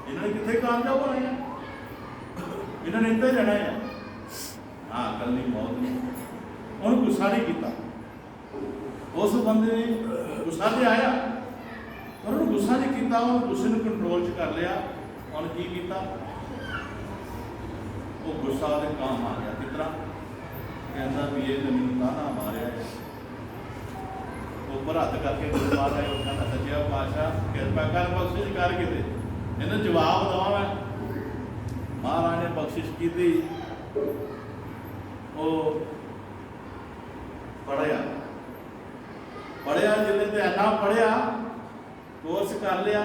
ਇਹਨਾਂ ਨੇ ਕਿੱਥੇ ਕਾਮਯਾਬ ਹੋਣਾ ਆ, ਇਹਨਾਂ ਨੇ ਇੱਥੇ ਜਾਣਾ ਆ। ਹਾਂ ਕੱਲ ਨਹੀਂ ਮੌਤ ਨਹੀਂ। ਉਹਨੂੰ ਗੁੱਸਾ ਨਹੀਂ ਕੀਤਾ, ਉਸ ਬੰਦੇ ਨੇ ਗੁੱਸਾ ਤੇ ਆਇਆ ਪਰ ਉਹਨੂੰ ਗੁੱਸਾ ਨਹੀਂ ਕੀਤਾ। ਉਹਨੂੰ ਗੁੱਸੇ ਨੂੰ ਕੰਟਰੋਲ 'ਚ ਕਰ ਲਿਆ। ਉਹਨੇ ਕੀ ਕੀਤਾ? ਉਹ ਗੁੱਸਾ ਉਹਦੇ ਕੰਮ ਆ ਗਿਆ। ਕਿਸ ਤਰ੍ਹਾਂ? ਕਹਿੰਦਾ ਵੀ ਇਹ ਮੈਨੂੰ ਤਾਨਾ ਮਾਰਿਆ ਹੈ। ਉੱਪਰ ਹੱਥ ਕਰਕੇ ਗੁਰੂ ਮਹਾਰਾਜ ਉਹ ਕਹਿੰਦਾ ਸੱਚਿਆ ਪਾਤਸ਼ਾਹ ਕਿਰਪਾ ਕਰ, ਬਖਸ਼ਿਸ਼ ਕਰ ਕਿਤੇ ਇਹਨੂੰ ਜਵਾਬ ਦੇਵਾਂ ਮੈਂ। ਮਹਾਰਾਜ ਨੇ ਬਖਸ਼ਿਸ਼ ਕੀਤੀ। ਉਹ ਪੜ੍ਹਿਆ ਜਿਹਨੇ ਤੇ ਇੰਨਾ ਪੜ੍ਹਿਆ, ਕੋਰਸ ਕਰ ਲਿਆ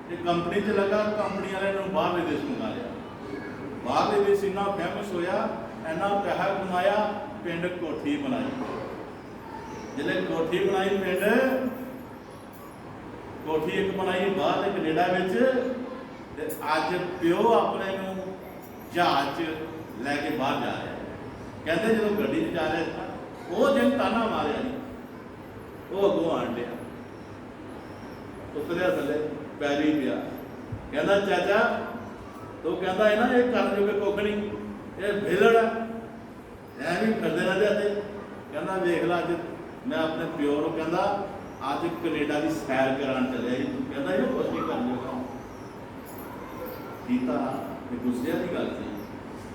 ਤੇ ਕੰਪਨੀ 'ਚ ਲੱਗਾ। ਕੰਪਨੀ ਵਾਲਿਆਂ ਨੂੰ ਬਾਹਰਲੇ ਦੇਸ਼ ਮੰਗਾ ਲਿਆ। ਬਾਹਰਲੇ ਦੇਸ਼ ਇੰਨਾ ਫੇਮਸ ਹੋਇਆ, ਇੰਨਾ ਪੈਸਾ ਕਮਾਇਆ, ਪਿੰਡ ਕੋਠੀ ਬਣਾਈ। ਜਿਹਨੇ ਕੋਠੀ ਬਣਾਈ ਪਿੰਡ, ਕੋਠੀ ਇੱਕ ਬਣਾਈ ਬਾਹਰ ਕੈਨੇਡਾ ਵਿੱਚ, ਤੇ ਅੱਜ ਪਿਓ ਆਪਣੇ ਨੂੰ ਜਹਾਜ਼ 'ਚ ਲੈ ਕੇ ਬਾਹਰ ਜਾ ਰਿਹਾ। ਕਹਿੰਦੇ ਜਦੋਂ ਗੱਡੀ 'ਚ ਜਾ ਰਿਹਾ ਉਹ ਜਿਹਨ ਤਾਨਾ ਮਾਰਿਆ ਜੀ, ਉਹ ਅੱਗੋਂ ਆਣ ਲਿਆ, ਉਤਰਿਆ ਥੱਲੇ ਪੈਰੀ ਪਿਆ। ਕਹਿੰਦਾ ਚਾਚਾ, ਤੂੰ ਕਹਿੰਦਾ ਇਹ ਨਾ ਇਹ ਕਰ ਜੋਗੇ ਕੁੱਖ ਨਹੀਂ, ਇਹ ਵਿਹਲੜ ਆ, ਐ ਵੀ ਫਿਰਦੇ ਰਹਿੰਦੇ ਤੇ। ਕਹਿੰਦਾ ਵੇਖ ਲਾ ਅੱਜ ਮੈਂ ਆਪਣੇ ਪਿਓ ਨੂੰ ਕਹਿੰਦਾ ਅੱਜ ਕੈਨੇਡਾ ਦੀ ਸੈਰ ਕਰਾਉਣ ਚੱਲਿਆ ਜੀ, ਤੂੰ ਕਹਿੰਦਾ ਇਹ ਕੁਛ ਨਹੀਂ ਕਰ ਜੋਗਾ। ਕੀਤਾ ਇਹ ਗੁੱਸੇ ਦੀ ਗੱਲ ਸੀ,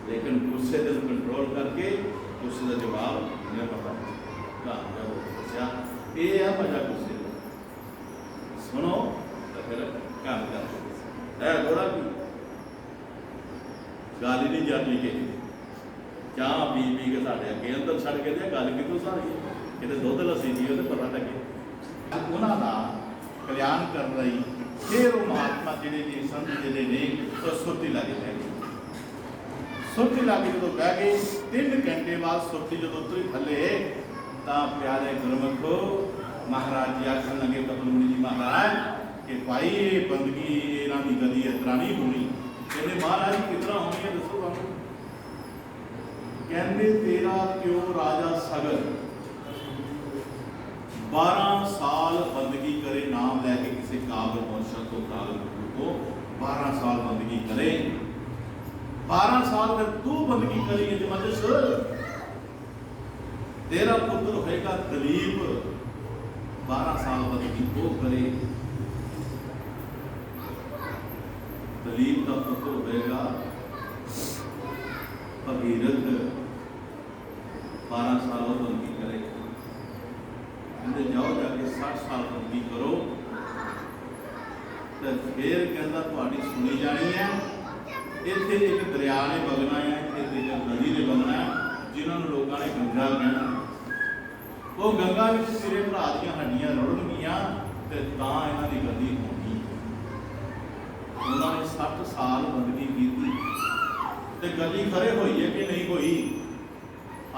ਲੇਕਿਨ ਗੁੱਸੇ ਦੇ ਕੰਟਰੋਲ ਕਰਕੇ ਗੁੱਸੇ ਦਾ ਜਵਾਬ ਨਹੀਂ ਪਤਾ ਕਾਮਯਾਬ ਹੋ। ਇਹ ਹੈ ਮਜ਼ਾ ਗੁੱਸੇ ਦਾ। ਸੁਣੋ ਤਾਂ ਫਿਰ ਕੰਮ ਕਰ ਹੈ ਥੋੜਾ ਵੀ ਗੱਲ ਹੀ ਨਹੀਂ ਜਾਂਦੀ ਕਿ ਚਾਹ ਪੀ ਪੀ ਕੇ ਸਾਡੇ ਅੱਗੇ ਅੰਦਰ ਛੱਡ ਕੇ ਤੇ ਗੱਲ ਕਿਤੋਂ ਸਾਰੀ ਕਿਤੇ ਦੁੱਧ ਲੱਸੀ ਪੀਓ ਤੇ ਪਤਾ ਲੱਗੇ। ਉਹਨਾਂ ਦਾ ਕਲਿਆਣ ਕਰਨ ਲਈ ਫਿਰ ਉਹ ਮਹਾਤਮਾ ਜਿਹੜੇ ਨੇ ਸੰਤ ਜਿਹੜੇ ਨੇ ਉਹ ਸੁਰਤੀ ਲਾ ਕੇ ਬਹਿ ਗਏ। ਸੁਰਤੀ ਲਾ ਕੇ ਜਦੋਂ ਬਹਿ ਗਏ 3 ਘੰਟੇ ਬਾਅਦ ਸੁਰਤੀ ਜਦੋਂ ਉਤਰੀ ਥੱਲੇ ਤਾਂ ਪਿਆਰੇ ਗੁਰਮਖੋ ਮਹਾਰਾਜ ਜੀ ਆਖਣ ਲੱਗੇ ਕਪਿਲ ਜੀ ਮਹਾਰਾਜ ਕਿ ਭਾਈ ਇਹ ਬੰਦਗੀ ਇਹਨਾਂ ਦੀ ਕਦੀ ਇਸ ਤਰ੍ਹਾਂ ਨਹੀਂ ਹੋਣੀ। ਕਹਿੰਦੇ ਮਹਾਰਾਜ ਕਿਸ ਤਰ੍ਹਾਂ ਹੋਣੀ ਹੈ ਦੱਸੋ ਤੁਹਾਨੂੰ। ਕਹਿੰਦੇ ਤੇਰਾ ਪਿਓ ਰਾਜਾ ਸਗਰ 12 ਸਾਲ ਬੰਦਗੀ ਕਰੇ, ਨਾਮ ਲੈ ਕੇ ਕਿਸੇ ਕਾਬਲ ਪਹੁੰਚਣ ਤੋਂ ਕਾਬਲ ਤੋਂ 12 ਸਾਲ ਬੰਦਗੀ ਕਰੇ। 12 ਸਾਲ ਫਿਰ ਤੂੰ ਬੰਦਗੀ ਕਰੀ ਹੈ ਜਮਜਸ। तेरा पुत्र होएगा दलीप, 12 साल बंदगी वो करे। दलीप का पुत्र होएगा भगीरथ, 12 साल वो बंदगी करे। कहते जाओ जाके 60 साल बंदगी करो तो फिर कहता तुम्हारी सुनी जानी है। इतने एक दरिया ने बगना है, इतने एक नदी ने बगना है जिन्होंने लोगों ने गंगा कहना। वो गंगा में सिरे भरा दियां हड्डियां रुड़नगियां ते तां इन्हां दी गद्दी होनी। उन्होंने 60 साल बंदगी की ते गद्दी खरे होई है कि नहीं होई।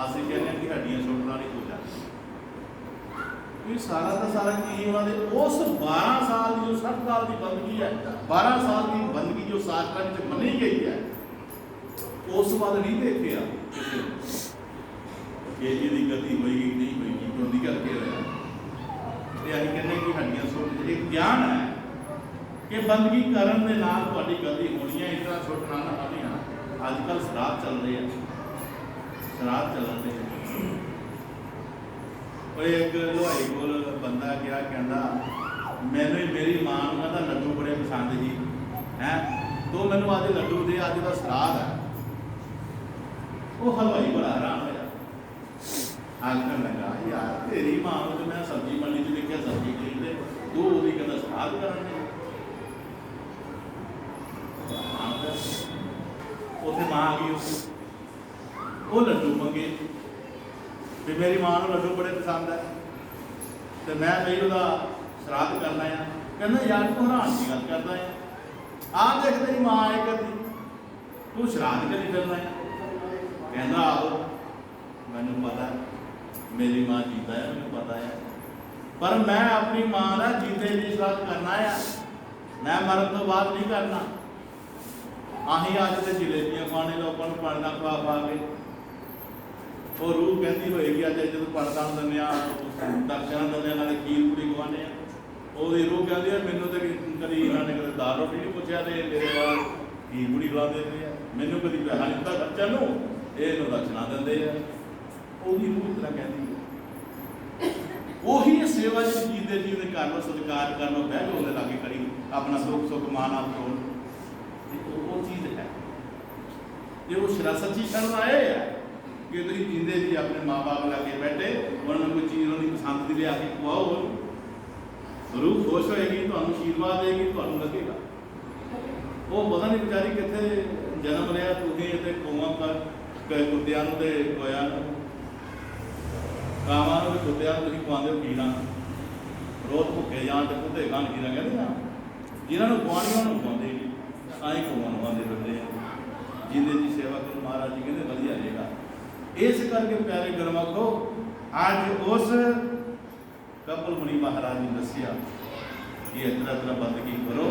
ਅਸੀਂ ਕਹਿੰਦੇ ਹਾਂ ਕਿ ਹੱਡੀਆਂ ਸੁੱਟਣਾ ਨਹੀਂ ਹੋ ਜਾਂਦੀ। ਇਹ ਸਾਰਾ ਦਾ ਸਾਰਾ ਕੀ ਉਹਨਾਂ ਦੇ ਉਸ 12 ਸਾਲ ਦੀ ਜੋ 60 ਸਾਲ ਦੀ ਬੰਦਗੀ ਹੈ, 12 ਸਾਲ ਦੀ ਬੰਦਗੀ ਜੋ ਸ਼ਾਸਤਰਾਂ ਵਿੱਚ ਮੰਨੀ ਗਈ ਹੈ, ਉਸ ਵੱਲ ਨਹੀਂ ਦੇਖਿਆ ਕਿਸੇ कि ਇਹਦੀ ਗਤੀ ਹੋਏਗੀ ਨਹੀਂ ਹੋਏਗੀ ਕਿਉਂਦੀ ਕਰਕੇ ਹੋਇਆ ਇਹ ਅਸੀਂ ਕਹਿੰਦੇ ਕਿ ਹੱਡੀਆਂ ਸੁੱਟ ਇੱਕ ਗਿਆਨ ਹੈ ਕਿ ਬੰਦਗੀ ਕਰਨ ਦੇ ਨਾਲ ਤੁਹਾਡੀ ਗਲਤੀ ਹੋਣੀ ਹੈ। ਇਸ ਤਰ੍ਹਾਂ ਸੁੱਟਣਾ ਨਾ ਹਮੀਆਂ ਅੱਜ ਕੱਲ੍ਹ ਸ਼ਰਾਬ ਚੱਲ ਰਹੀ ਹੈ, ਸ਼ਰਾਬ ਚੱਲਣ ਦੇ ਉਹ ਇੱਕ ਲੋਹਾਈ ਕੋਲ ਬੰਦਾ ਗਿਆ ਕਹਿੰਦਾ ਮੈਨੂੰ ਹੀ ਮੇਰੀ ਮਾਂ ਨੂੰ ਕਹਿੰਦਾ ਲੱਡੂ ਬੜੇ ਪਸੰਦ ਸੀ ਹੈ ਤੂੰ ਮੈਨੂੰ ਅੱਜ ਲੱਡੂ ਦੇ ਅੱਜ ਦਾ ਸ਼ਰਾਧ ਹੈ। ਉਹ ਹਲਵਾਈ ਬੜਾ ਹੈਰਾਨ ਹੋਇਆ ਆਖਣ ਲੱਗਾ ਯਾਰ ਤੇਰੀ ਮਾਂ ਨੂੰ ਤੇ ਮੈਂ ਸਬਜ਼ੀ ਮੰਡੀ 'ਚ ਦੇਖਿਆ ਸਬਜ਼ੀ ਖਰੀਦਦੇ ਤੂੰ ਉਹਦੀ ਕਹਿੰਦਾ ਸ਼ਰਾਧ ਕਰਨ ਦੇ ਉੱਥੇ ਮਾਂ ਆ ਗਈ ਉਹ ਲੱਡੂ ਮੰਗੇ ਵੀ ਮੇਰੀ ਮਾਂ ਨੂੰ ਲੱਡੂ ਬੜੇ ਪਸੰਦ ਹੈ ਤੇ ਮੈਂ ਬਈ ਉਹਦਾ ਸ਼ਰਾਧ ਕਰਨਾ ਆ। ਕਹਿੰਦਾ ਯਾਰ ਤੂੰ ਹੈਰਾਨ ਦੀ ਗੱਲ ਕਰਦਾ ਆ ਆਹ ਦੇਖ ਤੇਰੀ ਮਾਂ ਆਏ ਕਰਦੀ ਤੂੰ ਸ਼ਰਾਧ ਕਰੀ ਕਰਨਾ ਆ। ਕਹਿੰਦਾ ਆਹੋ ਮੈਨੂੰ ਪਤਾ ਮੇਰੀ ਮਾਂ ਜੀਤਾ ਹੈ ਮੈਨੂੰ ਪਤਾ ਹੈ ਪਰ ਮੈਂ ਆਪਣੀ ਮਾਂ ਦਾ ਜੀਤੇ ਦੀ ਸ਼ਰਾਧ ਕਰਨਾ ਆ ਮੈਂ ਮਰਨ ਤੋਂ ਬਾਅਦ ਨਹੀਂ ਕਰਨਾ। ਆਹੀ ਅੱਜ ਤੇ ਜਲੇਬੀਆਂ ਖਾਣੇ ਲੋਕਾਂ ਨੂੰ ਪੜਨਾ ਖਵਾ ਖਵਾ ਕੇ ਉਹ ਰੂਹ ਕਹਿੰਦੀ ਹੋਏਗੀ ਅੱਜ ਜਦੋਂ ਪੜਦਾ ਦਿੰਦੇ ਆ ਦਰਸ਼ਨਾਂ ਦਿੰਦੇ ਨਾਲੇ ਖੀਰ ਪੂਰੀ ਖਵਾਉਂਦੇ ਆ ਉਹਦੀ ਰੂਹ ਕਹਿੰਦੀ ਆ ਮੈਨੂੰ ਤਾਂ ਕਦੀ ਇਹਨਾਂ ਨੇ ਕਦੇ ਦਾਲ ਰੋਟੀ ਨਹੀਂ ਪੁੱਛਿਆ ਤੇ ਮੇਰੇ ਬਾਅਦ ਖੀਰ ਪੂਰੀ ਖਵਾਉਂਦੇ ਨੇ ਮੈਨੂੰ ਕਦੀ ਪੈਸਾ ਨਹੀਂ ਦਿੱਤਾ ਖਰਚਾ ਨੂੰ ਇਹਨੂੰ ਦਰਸ਼ਨਾਂ ਦਿੰਦੇ ਆ। ਉਹਦੀ ਰੂਹ ਇਸ ਤਰ੍ਹਾਂ ਕਹਿੰਦੀ ਉਹੀ ਸੇਵਾ ਜੀ ਜੀਦੇ ਜੀ ਦੇ ਘਰ ਨੂੰ ਸਤਿਕਾਰ ਕਰ ਲਓ ਬਹਿ ਲਓ ਉਹਦੇ ਲਾਗੇ ਖੜੀ ਆਪਣਾ ਸੁੱਖ ਸੁੱਖ ਮਾਨ ਆਪ ਕੋਲ ਉਹ ਚੀਜ਼ ਹੈ ਜੇ ਉਹ ਸੱਚੀ ਸ਼ਰਨ ਆਏ ਆ ਕਿ ਤੁਸੀਂ ਜਿੰਦੇ ਜੀ ਆਪਣੇ ਮਾਂ-ਬਾਪ ਲਾਗੇ ਬੈਠੇ ਉਹਨਾਂ ਨੂੰ ਕੋਈ ਚੀਜ਼ ਉਹਦੀ ਪਸੰਦ ਦੀ ਲਿਆ ਕੇ ਖਵਾਓ ਰੂਹ ਖੁਸ਼ ਹੋਏਗੀ ਤੁਹਾਨੂੰ ਆਸ਼ੀਰਵਾਦ ਦੇਗੀ ਤੁਹਾਨੂੰ ਲੱਗੇਗਾ ਉਹ ਪਤਾ ਨਹੀਂ ਵਿਚਾਰੀ ਕਿੱਥੇ ਜਨਮ ਲਿਆ ਤੁਸੀਂ ਇੱਥੇ ਕੋਮਾਂ ਕਰ ਕੁੱਤਿਆਂ ਨੂੰ ਤੇ ਕੋਇਆਂ ਨੂੰ ਕਾਵਾਂ ਨੂੰ ਕੁੱਤਿਆਂ ਨੂੰ ਤੁਸੀਂ ਖਵਾਉਂਦੇ ਹੋ ਕੀੜਾ ਰੋਜ਼ ਭੁੱਖੇ ਜਾਣ ਤੇ ਕੁੱਤੇ ਖਾਣ ਕੀੜਾ ਕਹਿੰਦੇ ਨਾ ਜਿਹਨਾਂ ਨੂੰ ਖਵਾਉਣੀਆਂ ਨੂੰ ਖਵਾਉਂਦੇ ਨਹੀਂ ਆਏ ਕੋਮਾਂ ਨੂੰ ਖਵਾਉਂਦੇ ਫਿਰਦੇ ਆ ਜਿੰਦੇ ਦੀ ਸੇਵਾ ਕਰੋ ਮਹਾਰਾਜ ਜੀ ਕਹਿੰਦੇ ਵਧੀਆ ਰਹੇਗਾ। ਇਸ ਕਰਕੇ ਪਿਆਰੇ ਗੁਰਮਖੋ ਅੱਜ ਉਸ ਕਪਲ ਮੁਨੀ ਮਹਾਰਾਜ ਨੇ ਦੱਸਿਆ ਕਿ ਇਸ ਤਰ੍ਹਾਂ ਬੰਦਗੀ ਕਰੋ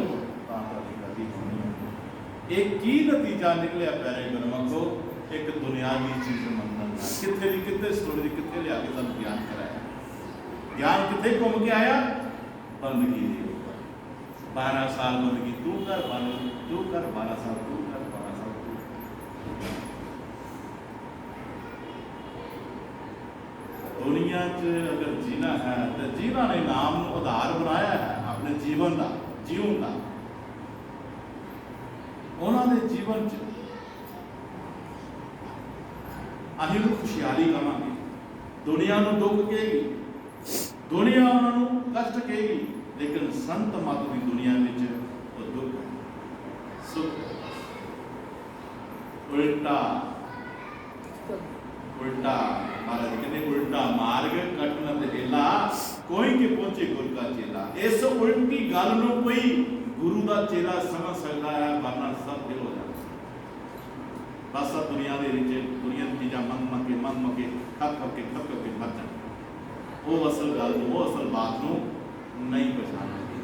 ਤਾਂ ਤੁਹਾਡੀ ਗਤੀ ਹੋਣੀ ਹੈ। ਇਹ ਕੀ ਨਤੀਜਾ ਨਿਕਲਿਆ ਪਿਆਰੇ ਗੁਰਮਖੋ ਇੱਕ ਦੁਨਿਆਵੀ ਚੀਜ਼ ਮੰਨਣ ਦਾ ਕਿੱਥੇ ਦੀ ਕਿੱਥੇ ਸਟੋਰੀ ਕਿੱਥੇ ਲਿਆ ਕੇ ਸਾਨੂੰ ਗਿਆਨ ਕਰਾਇਆ ਗਿਆਨ ਕਿੱਥੇ ਘੁੰਮ ਕੇ ਆਇਆ ਬੰਦਗੀ ਦੇ ਉੱਪਰ 12 ਸਾਲ ਬੰਦਗੀ ਤੂੰ ਕਰ 12 ਸਾਲ ਤੂੰ ਕਰ 12 ਸਾਲ ਤੂੰ दुनिया च अगर जीना है तो जिन्हों ने नाम आधार बनाया है अपने जीवन का जीवन का उन्होंने जीवन च अभी खुशहाली कहांगे दुनिया को दुख कहेगी दुनिया उन्होंने कष्ट कहेगी लेकिन संत मत की दुनिया में वो दुख सुख उल्टा उल्टा महाराज कहते उल्टा मार्ग कटन दहेला कोई के पहुंचे गुरु का चेला इस उल्टी गल नूं कोई गुरु का चेला समझ सकता है वरना सब फेल हो जाता बस दुनिया दे विच दुनिया दी चीज़ां मन के खप के मर जाए वो असल गल वो असल बात नूं नहीं पछाणदे।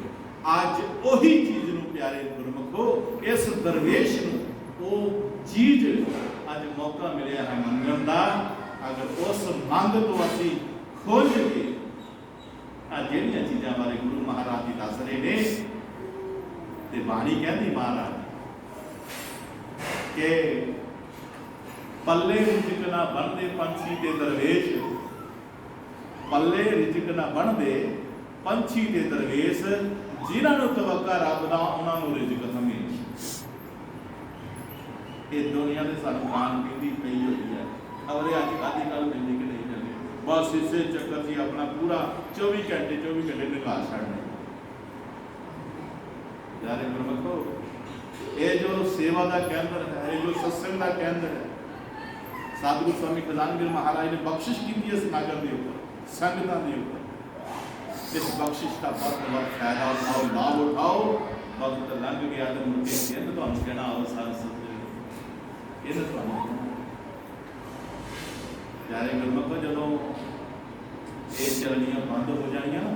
अज वही चीज़ नूं प्यारे गुरमुखो इस दरवेश नूं वो चीज़ अज मौका मिलिया है मंगन का अगर उस मंग तो असी खोज के जिहड़ियां चीज़ां बारे गुरु महाराज जी दस रहे ने ते बाणी कहती महाराज के पल्ले रिजक ना बनते पंछी ते दरवेश पल्ले रिजक ना बनते पंछी ते दरवेश जिन्हां नूं तवक्का रब दा उन्हां नूं रिजक हमेश ये दुनिया के सानू खान पीन की पई हुई है खबरें अजकल मिलनी कि नहीं मिलनी बस इसे चक्कर से अपना पूरा 24 घंटे निकाल छड़ने यारे गुरमुखो ये जो सेवा का केंद्र है ये जो सत्संग का केंद्र है सतगुरु स्वामी खजानवीर महाराज ने बख्शिश की इस नगर के ऊपर संगतां के ऊपर इस बख्शिश का बहुत फायदा उठाओ लाभ उठाओ वक्त लंघ गया तो मुड़ के तो कहना आओ सारा प्यारे गुरमुखो जो ये चलनियां बंद हो जानिया ना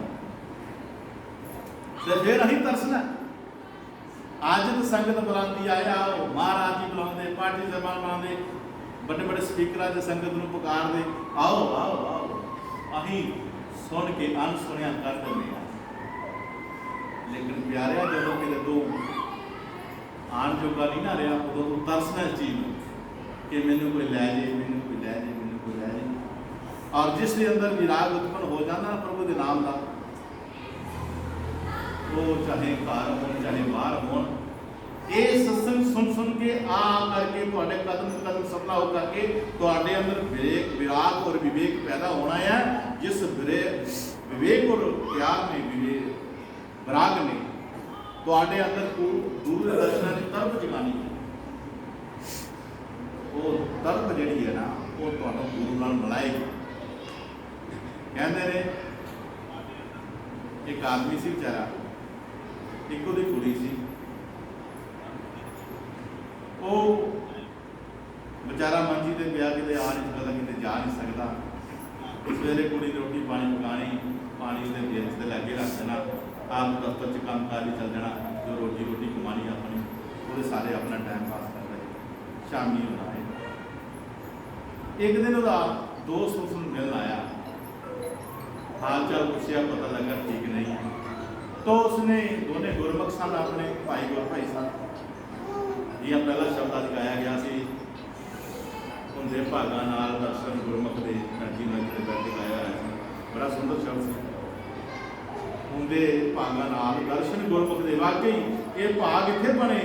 तो फिर अं तरसना अज तो संगत बुलाती आया महाराज जी बुलाते पार्टी सभा बुलाते बड़े बड़े स्पीकर से संगत को पुकार दे, आओ आओ आओ, अहीं सुन के अनसुनिया कर देंगे। लेकिन प्यारिया जो कि तू आन जोगा नहीं ना रहा, उदों तू तरसना इस चीज़ कि मैनू कोई लै जाए, मैनू कोई लै जाए, मैनू कोई लै जाए। और जिस दे अंदर विराग उत्पन्न हो जाता ना प्रभु के नाम का, वो चाहे घर हो चाहे बाहर हो, ये सत्संग सुन सुन के आ करके तुहाडे कदम कदम सफला हो करके तुहाडे अंदर विराग और विवेक पैदा होना है। जिस विवेक और प्यार में विराग ने तुहाडे अंदर गुरु के दर्शनां की तरफ जगानी है। वो तरफ जिहड़ी है ना, वो तुहानूं गुरु नाल मिलाएगी। कहते ने एक आदमी सी बेचारा, एक उहदी कुड़ी सी, वो बेचारा मंजी ते पिया, किते आ नहीं सकता, किते जा नहीं सकता। सवेरे कुड़ी रोटी पानी पकानी, पानी उसके बेच से लैके रख देना, आप दफ्तर च काम काज चल जाना, जो रोटी रोटी कमानी अपनी, वो सारे अपना टाइम पास कर रहे। शामी होना है, एक दिन उसका दोस्त उसमें मिलने आया, हाल चाल पूछा, पता लगा ठीक नहीं, तो उसने दोनों गुरमुख सन, अपने भाई गुर भाई सन, यह पहला शब्द आज गाया गया सी, उनके भागा नाल दर्शन गुरमुख के नरजी नगर बैठे गाया गया, बड़ा सुंदर शब्द से, उनके भागा नाल दर्शन गुरमुख के। वाकई ये भाग इतने बने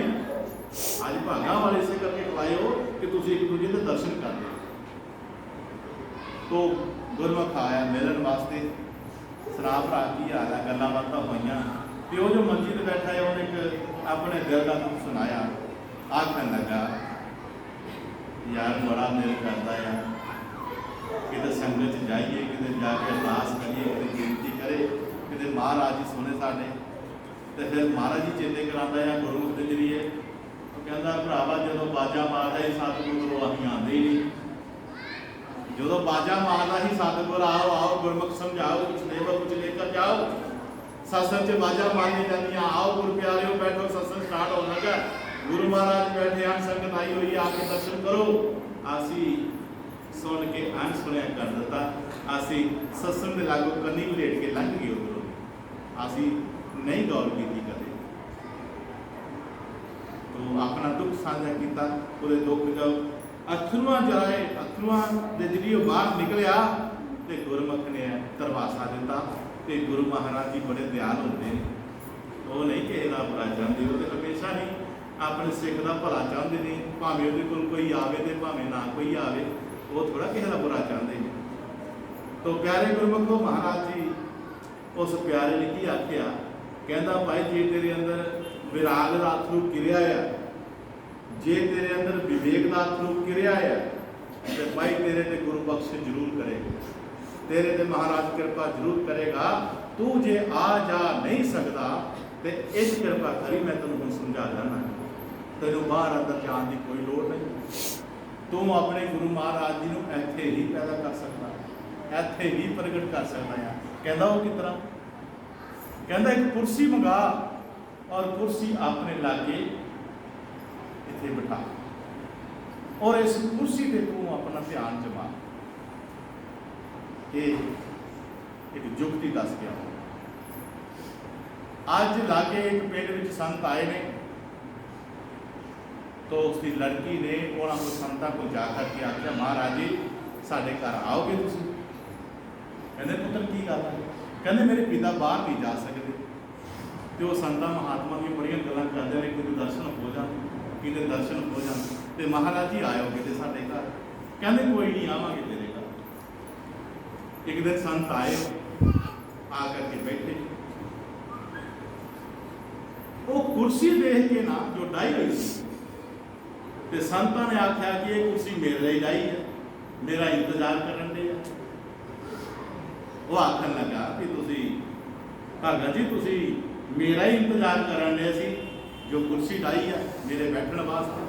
अज भागा वाले इसे करके खवाए हो कि तुम एक दूजे के दर्शन कर दो। तो गुरमुख आया मिलन वास्ते, सलाह भरा की हाल है, गल्लां बातां होईयां, ते वो जो मंजी ते बैठा है उन्हें एक अपने दिल का दुख सुनाया। आखन लगा, यार बड़ा दिल करता है कि संगत जाइए, कि जाके अरदास करिए, कि बेनती करे कि महाराज जी सुने साडे, तो फिर महाराज जी चेते कराता है गुरमुख के जरिए। तो कहता भरावा जो बाजा मारता ही सतगुरु असीं आते ही नहीं, जो बाजा मारता ही सतगुर आओ आओ गुरमुख समझाओ, कुछ लेकर कुछ लेकर जाओ, सत्संग से बाजा मारनी जानिया, आओ गुरु प्यारे बैठो, सत्संग स्टार्ट होने लगा, गुरु महाराज बैठे हैं, संगत आई हुई है, आके दर्शन करो। आसी सुन के अनसुनिया कर दिता, आसी सत्संग के लागू कन्नी वलेट के लंघ गए उधरों, आसी नहीं गौर की कदे। तो अपना दुख साझा किया, पूरे दुख जब अथरुआ जराए, अथरुआ के जरिए बाहर निकलिया, तो गुरमुख ने तरवासा दिता। तो गुरु महाराज जी बड़े दयाल होते हैं, वो नहीं किसी का बुरा चाहते, वो तो हमेशा ही अपने सिख का भला चाहते हैं, भावें वो कोई आवे तो भावें ना कोई आवे, वो थोड़ा किसी का बुरा चाहते हैं। तो प्यारे गुरमुखो महाराज जी उस प्यारे ने की आख्या, कहता भाई जे तेरे अंदर विराग का अथरू किरिया है, जे तेरे अंदर विवेक का अथरू किरिया है, तो भाई तेरे ते गुरु बख्श जरूर करेगा, तेरे ते महाराज कृपा जरूर करेगा। तू जे आ जा नहीं सकता तो इस कृपा करी, मैं तेन हम समझा जाना, तेन बाहर अंदर जाने की कोई लोड़ नहीं, तू अपने गुरु महाराज जी को इत्थे ही पैदा कर सकता, इत्थे ही प्रगट कर सकता है। कहता वो किस तरह, कहता एक कुर्सी मंगा और कुर्सी अपने लागे इत्थे बिठा, और इस कुर्सी पे तू अपना ध्यान जमा। ये एक जुगती दस गया। अज लागे एक पिंड में संत आए ने, तो उसकी लड़की ने उन्होंने संतां को जाकर के आख्या, महाराज जी साढ़े घर आओगे तुसीं? कहते पुत्र की गल है? कहते मेरे पिता बाहर नहीं जा सकते, तो वो संतां महात्मा की बड़ियां गल्लां करते हैं, कि दर्शन हो जाए, कि दर्शन हो जाए, तो महाराज जी आयोगे तो साढ़े घर? कहते कोई नहीं, आवांगे तेरे घर। एक दिन संत आए, आकर के बैठे, वो कुर्सी देख के ना जो डाई हुई थी, तो संतां ने आख्या कि ये कुर्सी मेरे लिए डाई है, मेरा इंतजार करन दे। वो आखन लगा कि तुसी भगत जी तुसी मेरा ही इंतजार करन दे सी, जो कुर्सी डाई है मेरे बैठने वास्ते।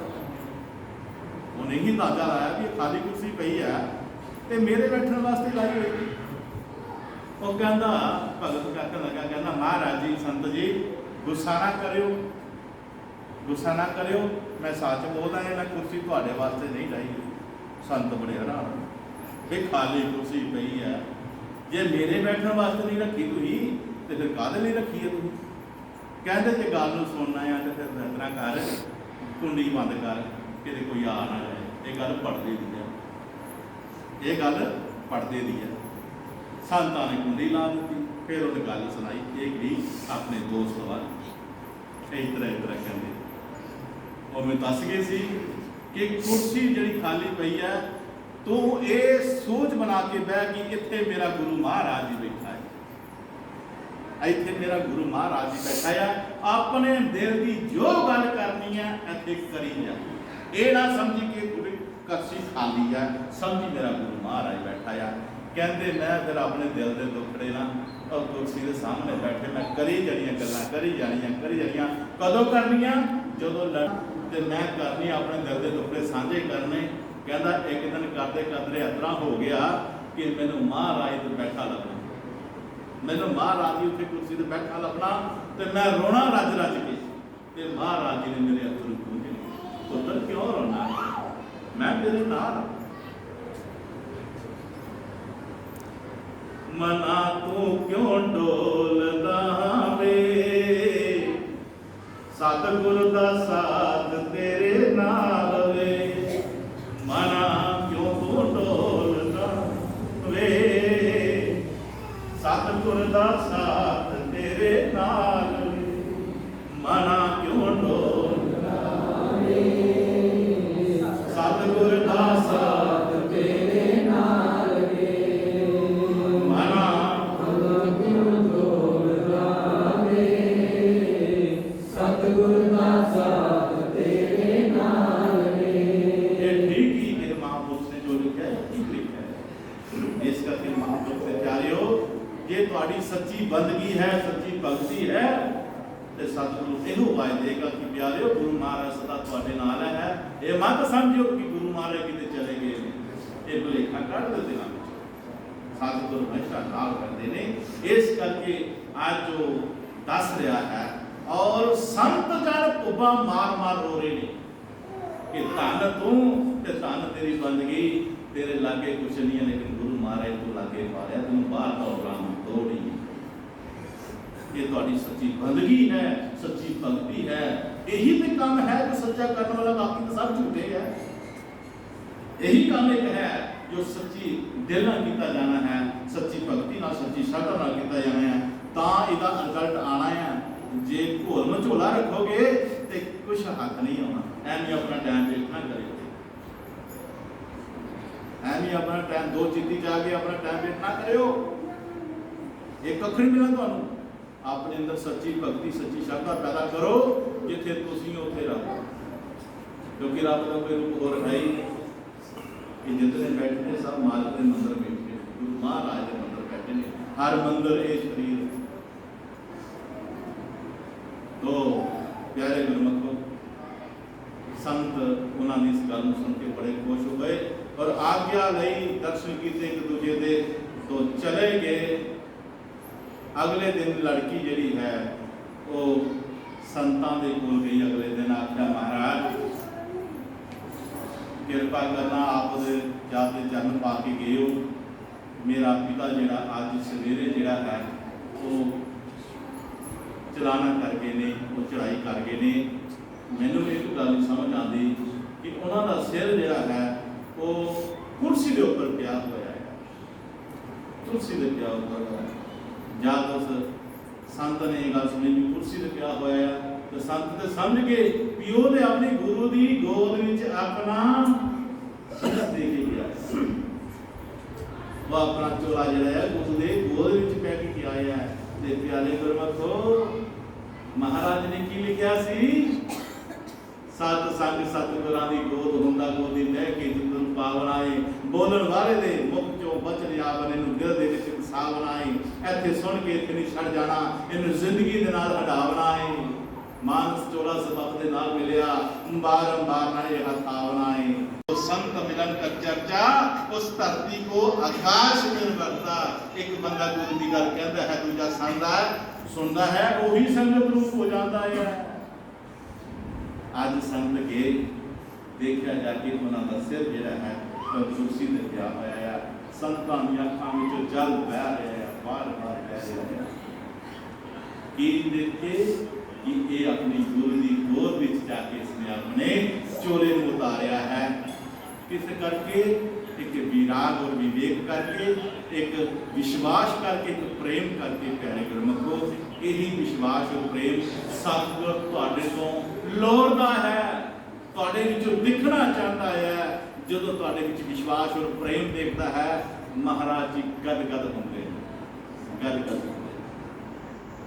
उन्हें ही अंदाजा लाया कि खाली कुर्सी पई है तो मेरे बैठने वास्ते लाई हुई। वो कहता भगत आखन लगा, कहना महाराज जी संत जी गुस्सा ना करियो, गुस्सा ना करियो, मैं सच बोलदा है, मैं कुर्सी तुहाडे वास्ते नहीं लाई। संत बड़े हैरान भी खाली कुर्सी पई है, जे मेरे बैठने वास्ते नहीं रखी तुही तो फिर काहदे लिए रखी है तुही? कहते जे गल नूं सुनना है तो फिर इस तरह कर, कुंडी बंद कर कि कोई आ ना जाए। ये गल पढ़दे दी है, ये गल पढ़दे दी है। संतां ने कुंडी ला दी, फिर उन्हें गल सुनाई, एक भी अपने दोस्त वाल इस तरह कहते वो मैं दस गए सी कि कुर्सी जी खाली पई है, तू ये सोच बना के बह कि इत्थे मेरा गुरु महाराज जी बैठा है, इत्थे मेरा गुरु महाराज जी बैठा है, अपने दिल की जो गल करनी है इत्थे करी जा। ये ना समझी कि पूरी कुर्सी खाली है, समझी मेरा गुरु महाराज बैठा है। कहते मैं फिर अपने दिल के दुखड़े ना और कुर्सी के सामने बैठे मैं करी जानिया गल्लां करी जानिया कदों करनिया जो लड़ ते मैं करनी अपने दिल के दुखड़े साझे करने। कहता एक दिन करते करते इतना हो गया कि मैनू महाराज तो बैठा लभना, मैनू महाराज जी उत्थे कुर्सी ते बैठा लभना ते मैं रोना रज रज के ते महाराज जी ने मेरे अथरू पूंझे, पुत्र क्यों रोना, मैं तेरे नाल मना तू क्यों डोलदा वे, सतगुरु दा साथ तेरे नाल वे, मना क्यों तू डोलदा वे, सतगुरु दा साथ तेरे नाल वे, मना क्यों डोलदा वे, सतगुरु दा साथ तेरे नाल वे, मना क्यों डोलदा वे, सतगुरु दा साथ तेरे नाल वे। ये ठीक ही मेरे महापुरुष ने जो लिखा है ठीक लिखा है। इस करके महापुरुष से प्यारियो, ये तुम्हारी सच्ची बंदगी है, सच्ची भक्ति है ते सतगुरु इहू वाय देगा कि प्यारियो गुरु महाराज सदा तुम्हारे नाल है। ये मत समझो कि गुरु महाराज किते चले गए ने, ये भुलेखा कढ़ दे दिलां विच, सतगुरु हमेशा नाल करते ने। इस करके आज जो दस रहा है और संत जन पुब्बा मार मार रो रहे ने कि धन तू ते धन तेरी बंदगी, तेरे लागे कुछ नहीं है लेकिन गुरु महाराज तू लागे पाया, तू बाहर का औलाद तोड़ी। ये तुम्हारी सच्ची बंदगी है, सच्ची भक्ति है, यही तो काम है जो सच्चा करने वाला, बाकी तो सब झूठे है। यही काम एक है जो सच्ची दिल नाल कीता जाना है, सच्ची भक्ति नाल सच्ची श्रद्धा नाल कीता जाना है, तां इहदा रिजल्ट आना है। जे घोल मझोला रखोगे तो कुछ हक नहीं होना। एवं अपना टाइम वेस्ट ना करो, एवं अपना टाइम दो चिट्ठी जाके अपना टाइम वेस्ट ना करो, एक कख नहीं मिलना तुहानू। अपने अंदर सच्ची भक्ति सच्ची श्रद्धा पैदा करो, जिथे तुसीं उत्थे रहो, क्योंकि रब का कोई रूप होर है ही नहीं कि जितने बैठे सब मालिक के मंदिर बैठे, गुरु महाराज के मंदिर बैठे ने, हर मंदिर ये शरीर। तो प्यारे गुरमुखो, संत उन्होंने इस गल सुन के बड़े खुश हो गए और आज्ञा लई, दर्शन किए एक दूजे दे, तो चले गए। अगले दिन लड़की जिहड़ी है वो संतां दे कोल गई। अगले दिन आख्या महाराज किरपा करना, आप जाते जन्म पा के गए हो, मेरा पिता जिहड़ा अज सवेरे जिहड़ा है वो चलाना कर गए ने, वो चढ़ाई कर गए ने। मैनू एक गल समझ आती कि उन्हों का सिर जिहड़ा है वो कुर्सी के उपर पिया हुआ है, कुर्सी से पिया हुआ है। जब उस संत ने यह गल सुनी भी कुर्सी से पिया हुआ है, तो संत तो समझ गए भी वो अपने गुरु की गोद में अपना सिर दे के गया, वो अपना चोला जिहड़ा है गुरु के गोद में पै के आया है। ते प्यारे गुरमुखो, महाराज ने की लिखा सी, सत संग सतगुरां दी गोद हुंदा गोदी लह के जिंदन पावनाए, बोलन वाले दे मुख चों बचन आवन, इनू दिल दे विच वसावना है। इत्थे सुन के इत्थे नहीं छड़ जाना, इनू जिंदगी दे नाल हटावना है। मानस चोला सबब दे नाल मिलिया, बारंबार ना ये हथावना है। तो संत मिलन का चर्चा उस धरती को आकाश में बढ़ता। एक बंदा गुरु की गल कहता है, दूजा सुनता है, वही संगत रूप हो जाता है। आज संत के देखा जाके उन्होंने सिर जिहड़ा है ਤੰਦਰੁਸਤੀ ਦਿੱਤਾ ਹੋਇਆ ਹੈ। ਸੰਤਾਂ ਦੀਆਂ ਅੱਖਾਂ ਵਿੱਚੋਂ ਜਲ ਵਹਿ ਰਿਹਾ ਹੈ, ਬਾਰ-ਬਾਰ ਵਹਿ ਰਿਹਾ ਹੈ। ਕੀ ਦੇਖ ਕੇ ਕਿ ਇਹ ਆਪਣੀ ਗੁਰੂ ਦੀ ਗੋਦ ਵਿੱਚ ਜਾ ਕੇ ਇਸਨੇ ਆਪਣੇ ਚੋਲੇ ਨੂੰ ਉਤਾਰਿਆ ਹੈ। ਕਿਸ ਕਰਕੇ? एक विराग और विवेक करके, एक विश्वास करके, एक प्रेम करके। प्यारे गुरमुखो, यही विश्वास और प्रेम सतगुर तुहाडे तो लोड़दा है, तुहाडे विचों दिखना चाहता है। जदों तुहाडे विच विश्वास और प्रेम देखता है, महाराज जी गद-गद होंदे, गद-गद होंदे।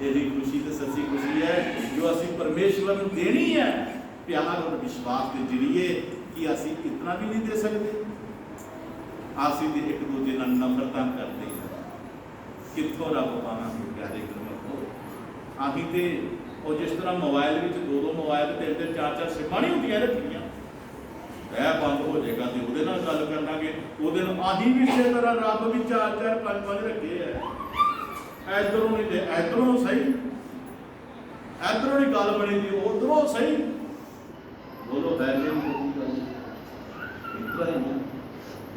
यही खुशी तो सच्ची खुशी है जो असी परमेश्वर नूं देनी है, प्यार और विश्वास के जरिए। कि असी इतना भी नहीं दे सकते? आसी दे एक दूजे नाल नफरतां करते हैं, कित्थों रब पावांगे? प्यारे गुरमुखो, आही ते ਉਹ जिस तरह मोबाइल ਵਿੱਚ दो मोबाइल ते चार सिमां नहीं ਹੁੰਦੀਆਂ ਰੱਖੀਆਂ, ਇਹ ਬੰਦ ਹੋ ਜਾਏਗਾ ਤੇ ਉਹਦੇ ਨਾਲ ਗੱਲ ਕਰ ਲਾਂਗੇ, ਉਹਦੇ ਨਾਲ ਆਹੀ ਵੀ ਇਸੇ ਤਰ੍ਹਾਂ ਰੱਬ ਵੀ ਚਾਰ ਪੰਜ ਰੱਖੇ ਐ। ਇਧਰੋਂ ਨਹੀਂ ਤੇ ਇਧਰੋਂ ਸਹੀ, ਇਧਰੋਂ ਨਹੀਂ ਗੱਲ ਬਣੀ ਦੀ ਉਧਰੋਂ ਸਹੀ। ਬੋਲੋ ਬੈਲੇ ਇਤਰਾ ਹੀ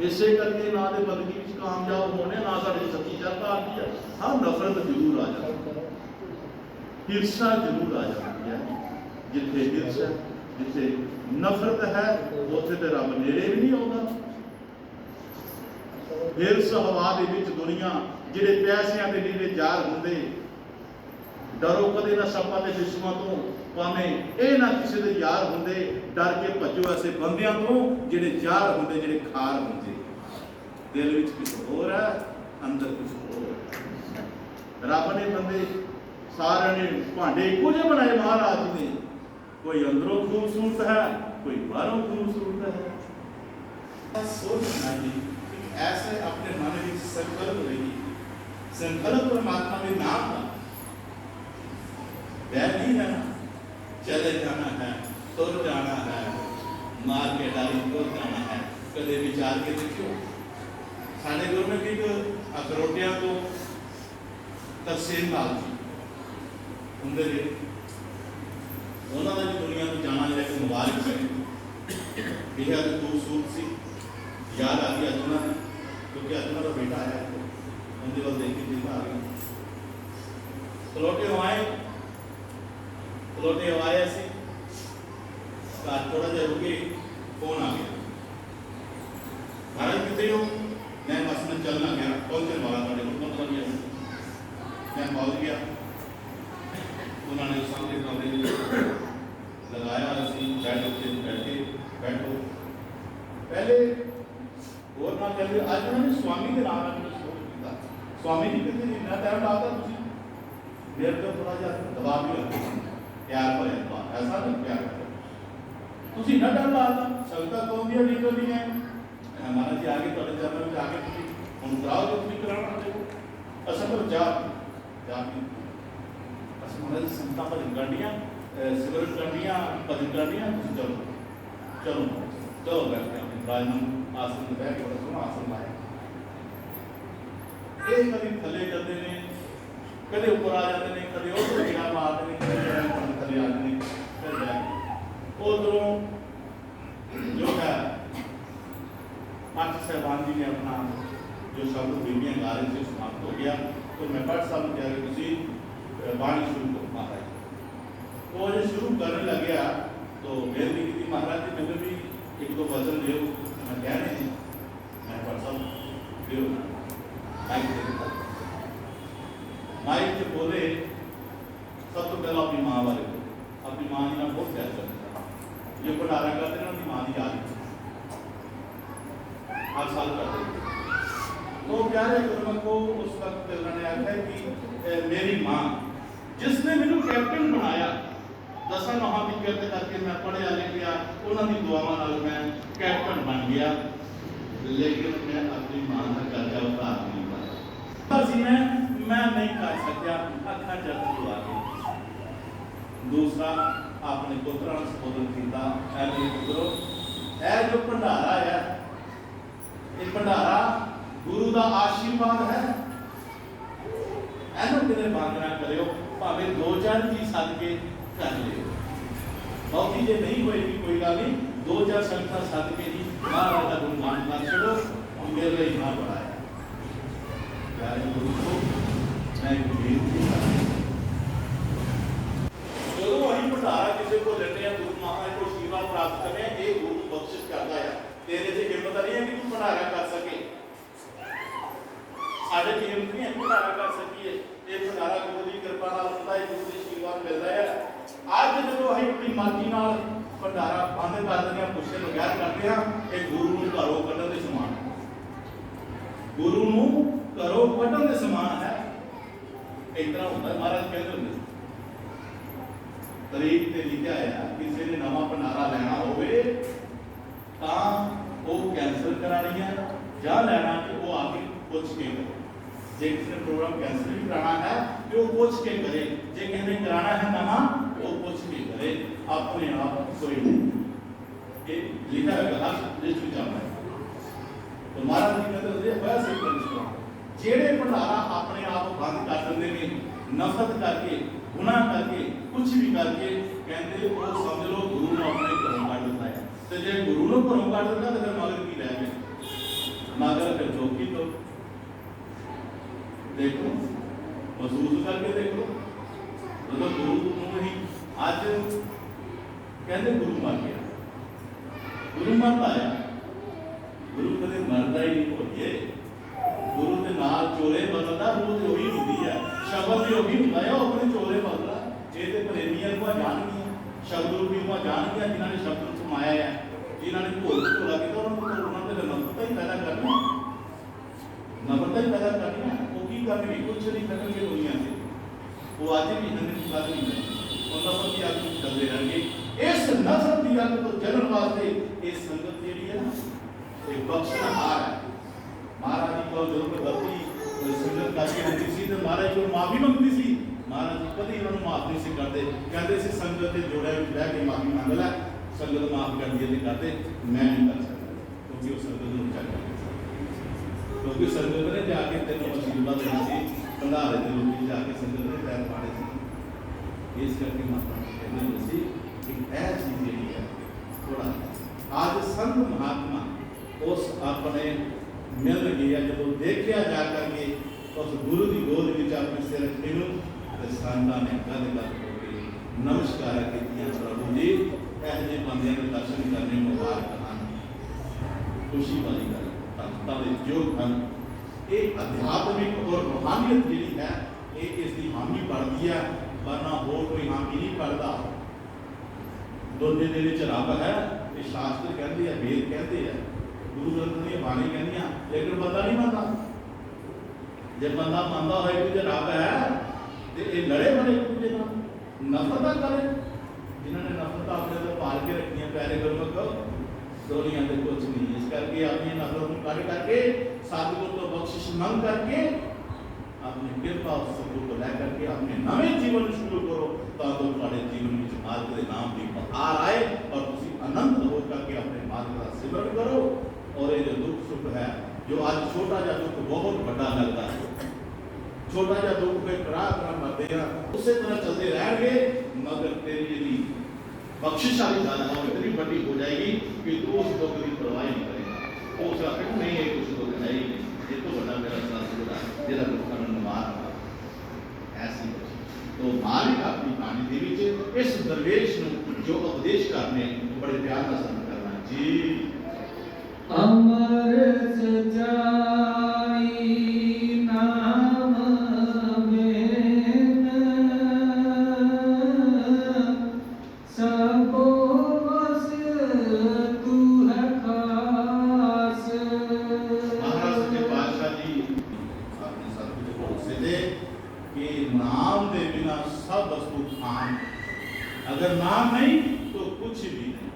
ਇਸੇ ਕਰਕੇ ਨਾ ਦੇ ਬੰਦਗੀ ਵਿੱਚ ਕਾਮਯਾਬ ਹੋਣੇ, ਨਾ ਸਾਡੀ ਸੱਚੀ ਚਰਤਾ ਆਉਂਦੀ ਹੈ। ਹਾਂ, ਨਫ਼ਰਤ ਜ਼ਰੂਰ ਆ ਜਾਂਦੀ ਹੈ, ਈਰਸ਼ਾ ਜ਼ਰੂਰ ਆ ਜਾਂਦੀ ਹੈ। ਜਿੱਥੇ ਈਰਸ਼ਾ, ਜਿੱਥੇ ਨਫ਼ਰਤ ਹੈ, ਉੱਥੇ ਤੇ ਰੱਬ ਨੇੜੇ ਵੀ ਨਹੀਂ ਆਉਂਦਾ। ਈਰਸ਼ ਹਵਾ ਦੇ ਵਿੱਚ ਦੁਨੀਆ ਜਿਹੜੇ ਪੈਸਿਆਂ ਦੇ ਨੀਲੇ ਜ਼ਾਰ ਹੁੰਦੇ, ਡਰੋ ਕਦੇ ਨਾ ਸੱਪਾਂ ਦੇ ਦੁਸ਼ਮਣਾਂ ਤੋਂ, ਭਾਵੇਂ ਇਹ ਨਾ ਕਿਸੇ ਦੇ ਯਾਰ ਹੁੰਦੇ। ਡਰ ਕੇ ਭੱਜੋ ਐਸੇ ਬੰਦਿਆਂ ਤੋਂ ਜਿਹੜੇ ਜ਼ਾਰ ਹੁੰਦੇ, ਜਿਹੜੇ ਖਾਰ ਹੁੰਦੇ। ਦਿਲ ਵਿੱਚ ਕੁਝ ਹੋਰ ਹੈ, ਅੰਦਰ ਕੁਝ ਹੋਰ ਹੈ। ਰੱਬ ਨੇ ਬੰਦੇ ਸਾਰਿਆਂ ਨੇ ਭਾਂਡੇ ਇੱਕੋ ਜਿਹੇ ਬਣਾਏ ਮਹਾਰਾਜ ਨੇ। ਕੋਈ ਅੰਦਰੋਂ ਖੂਬਸੂਰਤ ਹੈ, ਕੋਈ ਬਾਹਰੋਂ ਖੂਬਸੂਰਤ ਹੈ। ਸੋਚਣਾ ਜੀ ऐसे अपने मन में संकल्प रही, संकल्प परमात्मा के नाम का वह नहीं है ना। चले जाना है, तुर जाना है, मार के डाली तुर जाना है। कदे विचार के देखियो, साढ़े गुरु ने एक अखरोटिया को तरसेम लाल जी होंगे ने, उन्होंने भी दुनिया को जाना है। एक मुबारक है, बेहद खूबसूरत सी याद आ गई अर्जुना ने, क्योंकि अर्जुना का बेटा है, उनके बल देख के चिंता आ गई। खलोटे आए ऐसे घर थोड़ा जिहा रुके, फोन आ गया, महाराज कितने हो? मैं बस में चलना गया, पहुंचने वाला थोड़े को पता नहीं है। मैं पहुंच गया, उन्होंने सामने कमरे लगाया, असी बैठो। पहले और ना कहते अज उन्होंने स्वामी के नाम किया। स्वामी जी कहते इतना टाइम लाता तुम, मेरे को थोड़ा जहा दबाव भी लगता, प्यार भर ऐसा नहीं प्यार तुम इतना टाइम लाता। संगत कौन दी नहीं करनी है, महाराज जी आगे थोड़े चरण में जाके हम कराओ जो तुम कराना देखो। असल तो जाती अस महाराज संगत भजन करनिया, सिमरन करनिया, भजन करनिया, चलो चलो चलो बैठते हैं राजमान आसन में बैठ, बड़ा सोहना आसन लाया। ये कभी थले करते ने, कदे ऊपर आ जाते ने, कदे उधर गिरा मारते ने, कदे थले आते ने, फिर जाके उधरों जो है मास्टर साहबान जी ने अपना जो शब्द बीबियां गा रहे थे समाप्त हो गया। तो मैं पाठ साहब कह रहे तुम बाणी शुरू करो महाराज। तो जो शुरू करने लग गया तो बेनती की महाराज जी मैंने भी एक दो वचन दे। मैं कह रहे हैं मैं पढ़ता माइक से बोले। सब तो पहला अपनी माँ वाले को, अपनी माँ जी का बहुत प्यार करता, ये भंडारा करते ना, अपनी माँ की याद हर साल करते। तो प्यारे गुरु को उस वक्त उन्होंने आख्या कि मेरी माँ जिसने मैंने कैप्टन बनाया, 10 नौहां की किरत करके मैं पढ़िया लिखिया, उन्होंने दुआवां नाल मैं कैप्टन बन गया। लेकिन मैं अपनी मां का कर्जा उतार नहीं पाया, मैं नहीं कर सकिया, अखा जब आ गई। दूसरा अपने पुत्रा ने संबोधन किया, ऐ मेरे पुत्रो, ऐ जो भंडारा है, ये भंडारा गुरु का आशीर्वाद है, ऐनू किते बंद ना करियो, भावें 2-4 चीज सद के कर लियो। बहुती जे नहीं होएगी कोई गल नहीं, 2-4 संगतां सद के ही महाराज का गुणगान कर छड़ो। तेरा इतना बड़ा है। प्यारे गुरु को मैं एक बेनती करता हूं, जो अं भंडारा किसी को लेने हैं, गुरु महाराज को आशीर्वाद प्राप्त करने, ये गुरु बख्शिश करता है। तेरे से हिम्मत नहीं है कि तू भंडारा कर सके, साढ़े की हिम्मत नहीं है भंडारा कर सकीए। ये भंडारा गुरु की कृपा नाल होता है, गुरु की आशीर्वाद मिलता है। आज जो अं अपनी मर्जी नाल भंडारा बंद कर देंगे, पुछे बगैर करते हैं, ये गुरु नूं घरों कढण दे समान है। गुरु नूं घरों कढण दे समान है। इतना होता है। महाराज कहते होंगे तरीक ते लिखा है, किसी ने नवा भंडारा लेना होवे तां वो कैंसल करानी है या लेना कि वो आके पुछ के करे। जे किसी ने प्रोग्राम कैंसिल भी कराना है तो वो पूछ के करे, जे किसी ने कराना है नवा वो पूछ के करे, अपने आप कोई नहीं। ये लिखा है हर लिस्ट में जाता है। तो महाराज जी कहते हैं वैसे कर जेड़े भंडारा अपने आप बंद कर देंगे ने, नफरत करके, गुनाह करके, कुछ भी करके, कहते वो समझ लो गुरु ने अपने घरों काट दिता है। तो जे गुरु ने घरों काट दिता तो फिर मगर की रह गए, मगर फिर धोखी तो देखो, महसूस करके देखो। जो गुरु ही आज कहते गुरु मर गया, गुरु मरता है, गुरु कदे मरता ही नहीं। होइए गुरु के नाल चोरे बदलता, वो तो वही होती है, शब्द भी वही होता है, वो अपने चोरे बदला। ये तो प्रेमियां को जान गया, शब्द रूपी को जान गया, जिन्होंने शब्द समाया है, जिन्होंने भोल भोला किया, उन्होंने नफरत ही पैदा करनी, नफरत ही पैदा करनी है। वो की करनी, कुछ नहीं करेंगे दुनिया से, वो आज भी हिंदू की बात नहीं है। और नफरत की आग चलते रहेंगे। इस नफरत की आग को जलन वास्ते इस संगत जी है ना, एक बख्शनहार है। महाराज जी को जरूर गलती संगत करके होती सी तो महाराज को माफी मंगती सी, महाराज जी कभी उन्होंने माफ नहीं से करते, कहते से संगत के जोड़े में बैठ के माफी मांग ला, संगत माफ कर दिए करते, मैं नहीं कर सकता क्योंकि वो संगत ने उच्चा कर दिया। क्योंकि संगत ने जाके तेनों आशीर्वाद देना सी, भंडारे दे लोग जाके संगत ने पैर पाड़े सी। इस करके माता कहते हैं सी एक ऐसी चीज यही है थोड़ा आज संत महात्मा उस अपने मिल गया जब देखा जा करके उस गुरु की गोद में अपने सिर रखे तो संतां ने गद गद होकर नमस्कार किया। प्रभु जी ऐसे बंदे के दर्शन करने मुबारक हैं, खुशी वाली गल भक्तां दे योग हैं। ये आध्यात्मिक और रूहानियत जी है, ये इसकी हामी पढ़ती है, वरना होर कोई हामी नहीं पढ़ता। दुनिया दे विच रब है, ये शास्त्र कहते हैं, वेद कहते हैं, गुरु ग्रंथ दी बाणी कहती है, लेकिन बंदा नहीं मानता। जब बंदा मानता हो कि रब है तो ये लड़े बड़े एक दूसरे का नफरत करे। जिन्होंने नफरत अपने तो पाल के रखी है प्यारे गुरमुख दुनिया में कुछ नहीं। इस करके अपनी नफरत को काट करके सतगुरु तो बख्शिश मंग करके अपनी कृपा और सतगुरु को लेकर के अपने नवे जीवन शुरू करो, ताकि तुम्हारे जीवन में मार्ग के नाम की बहार आए और तुम अनंत हो करके अपने मार्ग का सिमरण करो। और ये जो दुख सुख है, जो आज छोटा जा दुख बहुत बड़ा लगता है, छोटा जा दुख पे करा मरते हैं, उससे तरह चलते रहेंगे, मगर तेरी यदि बख्शिश वाली दादा हो इतनी बड़ी हो जाएगी कि तू उस दुख की परवाह नहीं करेगा। वो उसका फिट नहीं है, कुछ दुख है ही नहीं, ये तो बड़ा मेरा शास्त्र है जेड़ा दुख का मार ऐसी तो मालिक अपनी कहानी दे विच इस दरवेश ਨੂੰ जो उपदेश करने बड़े प्यार ਨਾਲ संग करना जी।
अमर सचाई नाम बिन सबो बस तू है खास।
महाराज सच्चे पातशाह जी अपने सतगुरु को से दे कि नाम दे बिना सब वस्तु खान, अगर नाम नहीं तो कुछ भी नहीं।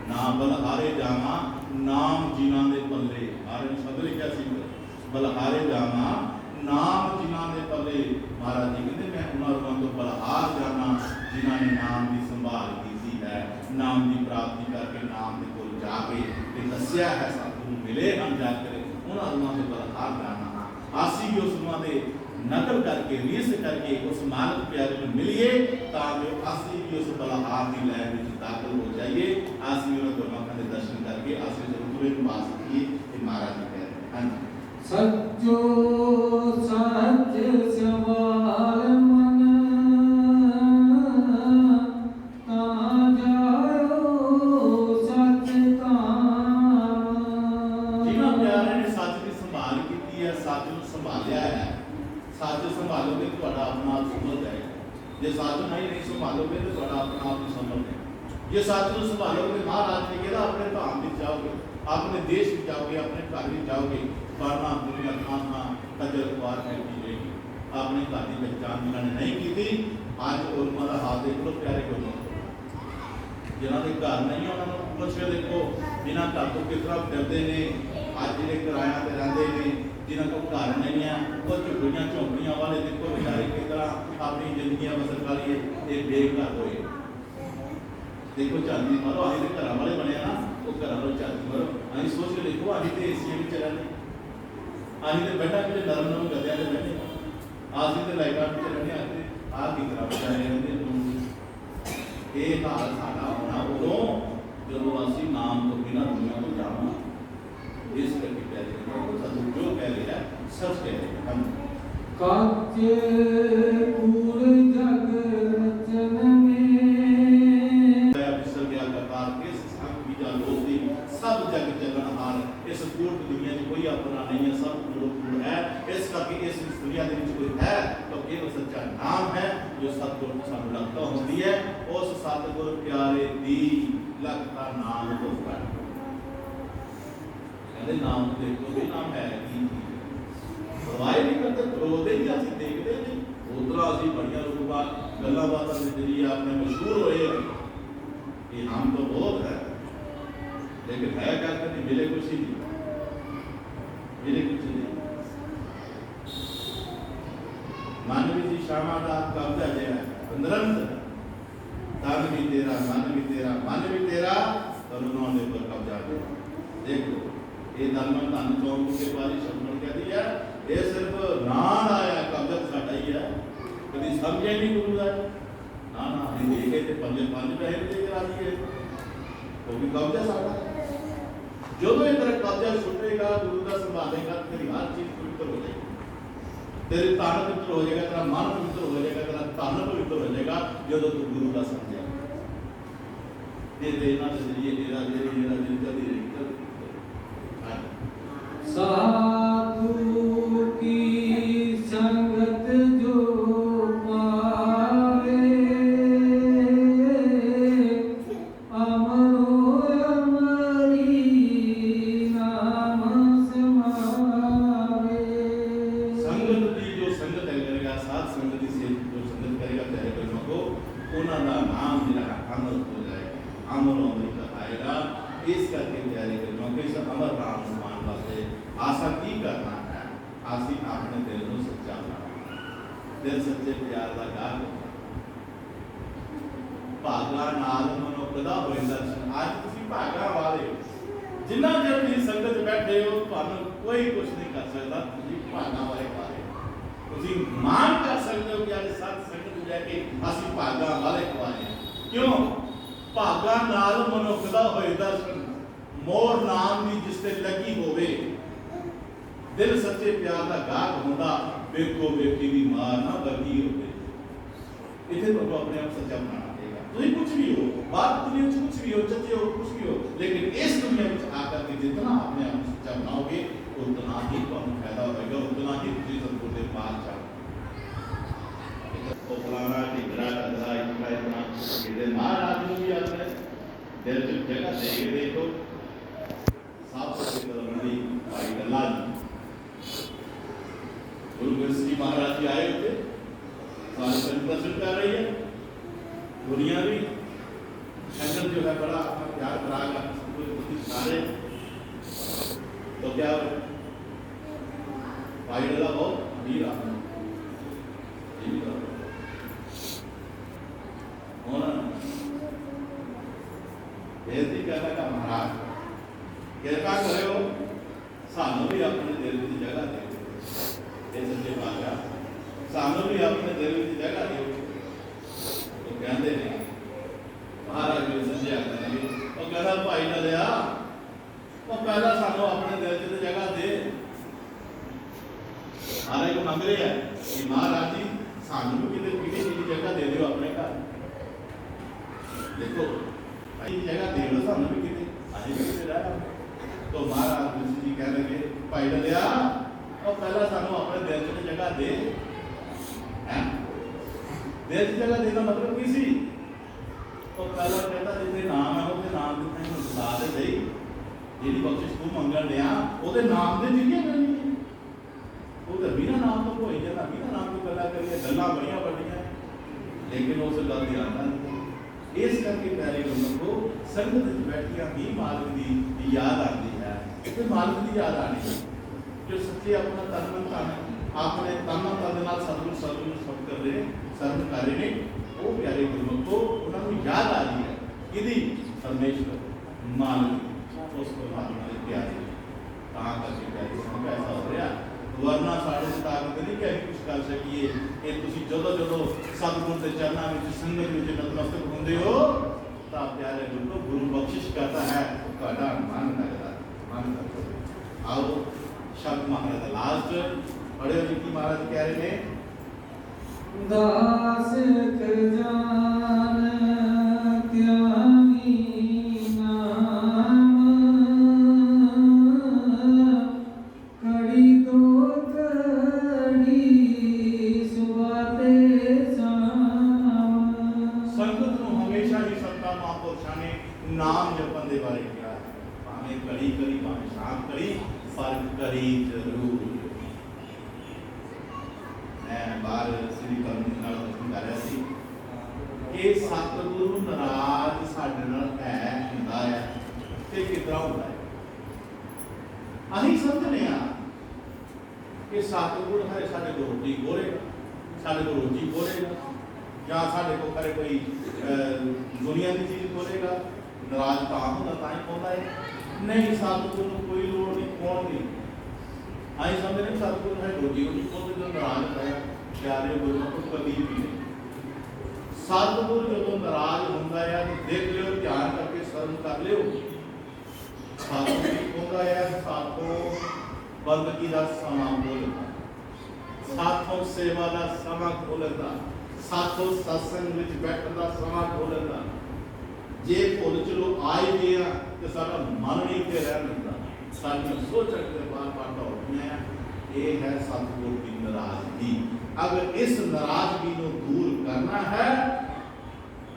नाम बलहारे जामा नाम जिन्हां दे पल्ले, हारे शब्द लिखा सी बलहारे जामा नाम जिन्हां दे पल्ले। महाराज जी कहते मैं उन्होंने तो बलहार जाना जिन्हां ने नाम की संभाल की है, नाम की प्राप्ति करके नाम के कोल जाके दसिया है सतगुरु मिले हम जाकर उन्होंने से बलहार जाना। आसी भी उस दे नकल करके रीस करके उस मालिक प्यारे में मिलिए ताकि आसी भी उस बलहार की लय में दाखिल हो जाइए। आसी उन्होंने गुरमुखां दे दर्शन करके आसी जरूर पा सकिए। महाराज जी कह रहे हैं। हाँ जी।
सच्चो सच सवाल मन ता जायो सच तान।
जिन्होंने प्यारे ने सच की संभाल की है, सच को संभालिया है, सच संभालोगे तो ਤੁਹਾਡਾ अपना आप संभल जाएगा। जे सच नहीं संभालोगे तो ਤੁਹਾਡਾ अपना आप नहीं संभल जाएगा। जे सच को संभालोगे महाराज ने कहा अपने धाम में जाओगे, अपने देश में जाओगे, अपने घर में जाओगे, वरना दुनिया खाना खजल खुआर फैलती रहेगी। अपने घर की पहचान जिन्होंने नहीं की थी, आज उन्होंने का हाथ देख लो प्यारे को, जिन्होंने घर नहीं उन्होंने पुछ के देखो, जिन्होंने घर तो किस तरह फिरते हैं, आज जो किराया पर रहते हैं, जिन्होंने को घर नहीं है वो झुग्गियां झोंपड़ियां वाले देखो बेचारे किस तरह अपनी जिंदगी बसर कर लिए बेघर होए। देखो चांदी मारो, अभी तो घर वाले बने ना, वो घर वालों चांदी मारो, अभी सोच के देखो अभी तो एसी में चला नहीं, अभी तो बैठा कि नरम नरम गद्या के बैठे, आज तो लाइटा में चलने आते आ की तरह बेचारे रहते। ये हाल साडा होना उदों जो असी नाम तो बिना दुनिया को जाना, इस करके कह रहे हैं सच जो कह रहे हैं सच कह रहे हैं। हम
काचे पूरे जग रचन में
विसर गया करतार किस संग बीजा लोधी सब जग जगनहार। इस पूर्ण दुनिया में कोई अपना नहीं है, सब पूर्ण है। इस करके इस दुनिया के विच कोई है तो केवल सच्चा नाम है जो सतगुर सानू लगता होती है। उस सतगुर प्यारे दी लगता नाम तो कर कहते नाम देखो भी नाम है की परवाह नहीं करते, रोते ही असं देखते नहीं। उधर असं बड़िया लोग गल्लां बातां के जरिए आपने मशहूर होए ये नाम तो बहुत है, लेकिन है क्या करते मिले कुछ ही नहीं, मिले कुछ नहीं। मानवी जी श्यामा का कब्जा जो है निरंतर तन भी तेरा मन भी तेरा मन भी तेरा करुणा ने पर कब्जा किया। देखो ये धर्म धन चौंक के बारे शब्द कह दिया, ये सिर्फ नाम आया कब्जा साडा ही है, कभी समझे नहीं गुरु का ना ना हम देखे थे पंजे पांच पैसे दे के राजी है वो भी कब्जा साडा। जो तो इधर कब्जा छुटेगा गुरु का संभालेगा तेरी हर चीज पवित्र हो जाएगी, तेरी तन पवित्र हो जाएगा, तेरा मन पवित्र हो जाएगा, तेरा तन पवित्र हो जाएगा जो तो तू गुरु का समझेगा। ये देना जरिए तेरा तेरा जिंदा दी रहेगी।
साधु की संगत जो पावे अमरो अमरी नाम समावे।
संगत की जो संगत करेगा, साथ संगति से जो संगत करेगा तेरे कर्मों को उन्होंने नाम जिला अमर हो जाएगा, अमर अमर कहाएगा। इस करके प्यारे कर्मों के इस अमर नाम मान वास्ते आशा की करना है, आसी अपने दिल को सच्चा बनाना, दिल सच्चे प्यार का गाल भागा नाल मनुखदा होए दर्शन। आज तुसी भागा वाले जिन्ना जब भी संगत बैठे हो ਤੁਹਾਨੂੰ कोई कुछ नहीं कर सकता, तुसी भागा वाले वाले तुसी मान कर सकते हो कि आज साथ संगत जाके ਅਸੀਂ भागा वाले खवाए। क्यों भागा नाल मनुखदा होए दर्शन, मोर नाम की जिसते लगी होवे दिल सच्चे प्यार का गाहक होंदा वेखो वेखी दी मार ना वर्गी होवे। इथे तो अपने आप सच्चा बनाना पड़ेगा। तुम कुछ भी हो, बात दुनिया में कुछ भी हो, सच्चे हो कुछ भी हो, लेकिन इस दुनिया में आकर के जितना अपने आप सच्चा बनाओगे उतना ही तुम्हें फायदा होगा, उतना ही तुझे सतगुरु के पास जाओगे। तो फलाना टिकरा कदा इतना इधर महाराज ने भी अपने दिल में जगह दे के देखो साफ सुथरी मंडी भाई गल्ला गुरु गोबिंद सिंह महाराज जी आए थे, सारे दर्शन कर रही है दुनिया भी। शंकर जो है बड़ा अपना प्यार कराएगा सारे, तो क्या भाई गल्ला बहुत अमीर आदमी बेनती करने का महाराज कृपा करो सानू भी अपने दिल की जगह दे, सच्चे पातशाह सानू भी अपने दिल की जगह दे। तो कहते हैं महाराज ने समझा करेंगे और कहता भाई ना लिया ਉਹ ਪਹਿਲਾਂ ਸਾਨੂੰ ਆਪਣੇ ਦਿਲ 'ਚ ਤੇ ਜਗ੍ਹਾ ਦੇ। महाराज को मंग रहे हैं कि महाराज जी सानू भी कितने कितनी चीज जगह दे दो अपने घर। देखो भाई जगह दे दो सानू भी कितने अभी भी कितने रहा। तो महाराज ऋषि जी कह लगे भाई डलिया और पहला सानू अपने दिल च जगह दे। दिल च जगह देना मतलब की सी? तो पहला कहता जिसके नाम है उसके नाम जितने बता दे सही जी बख्शिश तू मंगन दिया वो नाम दे चीजें करनी तो बिना नाम तो कोई जाता बिना नाम तो गल्ला करिए गल्ला बड़िया बड़िया लेकिन उस गल की आता नहीं। इस करके प्यारे लोगों को संगत में बैठिया ही मालिक की याद आती है। तो मालिक की याद आनी जो सच्चे अपना तन मन धन अपने तन मन धन नाल सतगुरु सब कर रहे सर्व कर रहे ने वो प्यारे गुरु को उन्होंने याद आ रही है कि परमेश्वर मालिक उस परमात्मा के प्यारे कहाँ करके प्यारे संग ऐसा हो रहा वरना साढ़े ताकत नहीं कि कुछ कर सकिए। ये तुसी जदों जदों सतगुरु के चरणों में संगत में नतमस्तक होंदे हो तो प्यारे गुरु गुरु बख्शिश करता है ਤੁਹਾਡਾ मन लगता मन करता। आओ शब्द महाराज लास्ट पढ़े जी की महाराज कह रहे ने
दास जान त्यागी नाम कड़ी दो कड़ी सुबाते शाम।
संगत को हमेशा ही संता महापुरुषों ने नाम जपन के बारे किया है। भावे कड़ी करी भावे शाम करी पर करी जरूर। मैं बाहर श्री करम नाल कर रहा सी कि सतगुरु नाराज साडे नाल है हुंदा है ते कितना हुंदा है। अहीं समझने आ कि सतगुरु है साडे को रोटी खोलेगा साडे को रोटी खोलेगा या साडे को करे कोई दुनिया की चीज खोलेगा नाराज तो होंदा तां होंदा है। नहीं सतगुरु कोई लोड़ नहीं कौन नहीं आई समझने सतगुरु है रोटी रोटी खोल जो नाराज है प्यारे गुरु को कभी भी नहीं। सतगुरु जो नाराज होंदा है तो देख लियो ध्यान करके शर्म कर लियो। सतगुरु होंदा है साथों बंदगी का समा खोलता साथों सेवा का समा खोलता साथों सत्संग में बैठने का समा खोलता। जे भुल चलो आए गए तो सारा मन नहीं ते रह मिलता सारी सोच के बार बार दौड़ना है। ये है सतगुरु की नाराजगी। अगर इस नाराजगी को दूर करना है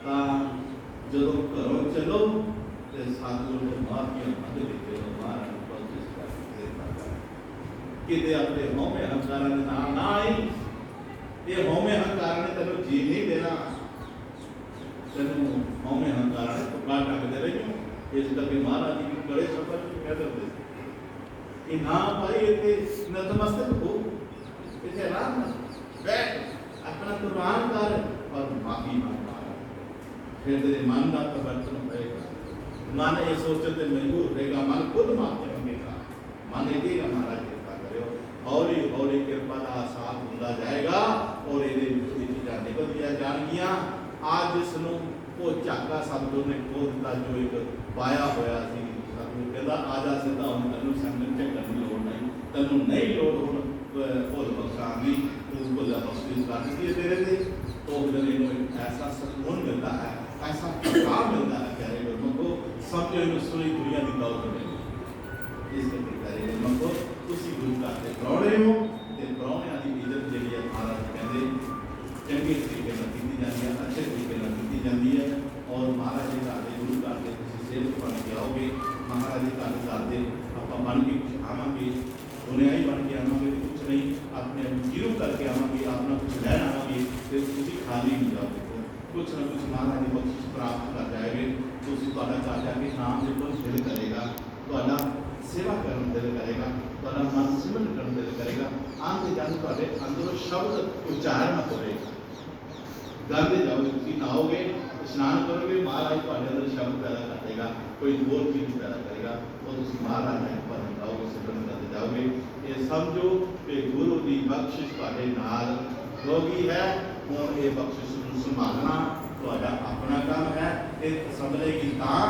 तो जो घरों चलो तो सतगुरु को माफिया मत देते हो महाराज कि अपने होमे अहंकार नाम ना आई। ये होमे अहंकार ने तेन जी नहीं देना तेन होमे अहंकार ने टुकड़ा ढक दे रही हूँ। इस करके महाराज जी बड़े शब्द कह देते कि ना भाई इतने नतमस्तक हो इतने आराम बैठ अपना कुर्बान कर और माफी मांग फिर तेरे मन का परिवर्तन होगा। मन ये सोचते मजबूर रहेगा मन खुद माफी मांगेगा मन देगा महाराज हौली हौली कृपा का साथ होता जाएगा और ये चीज़ां निकलदियां जाणगियां। आज जिसनों वो झाका सतगुरु ने खोल दिता जो एक पाया होया सी सतगुरु कहता आजा सीधा हम तैनूं संगत झगड़न की लोड़ नहीं तैनूं नहीं लोड़ हुण भुल बख्शाण दी तू भुल बख्शिश कर दी तेरे ते तो दिन इन्हूं ऐसा सुकून मिलता है ऐसा प्रभाव मिलता है प्यारे लोगों को समझो इन्हूं सूरी दुनिया की दौलत नहीं। इस करके प्यारे लोगों को तुसी गुरु घर के प्राहुणे हो ते प्राहुणियां दी इज्जत जिहड़ी है महाराज कहंदे चंगे तरीके नाल कीती जांदी है अच्छे तरीके नाल कीती जांदी है। और महाराज जी घर के गुरु घर के तुसी सेवक बन के आओगे महाराज जी घर के आपां बन के कुछ आवांगे दुनियाई बन के आवांगे तो कुछ नहीं अपने जीरो करके आवांगे अपना कुछ लैन आवांगे तो तुसी खाली नहीं जाओगे कुछ ना कुछ महाराज जी बख्शिश प्राप्त कर जाएंगे। तुसी तुहाडा घर जाके नाम जपण दिल करेगा तुहाडा सेवा करन दिल करेगा तुहाडा मन सिमरन करन दिल करेगा आंते जाने तुहाडे अंदरों शब्द उच्चारण होएगा। गाते जाओगे तुसी नहाओगे स्नान करोगे महाराज तुहाडे अंदर शब्द पैदा कर देगा कोई होर चीज पैदा करेगा और तुसी महाराज का भजन गाओगे सिमरन करते जाओगे। ये समझो कि गुरु की बख्शिश तुहाडे नाल होगी है हुण ये बख्शिश नूं संभालना तुहाडा अपना काम है। ये समझेगी तां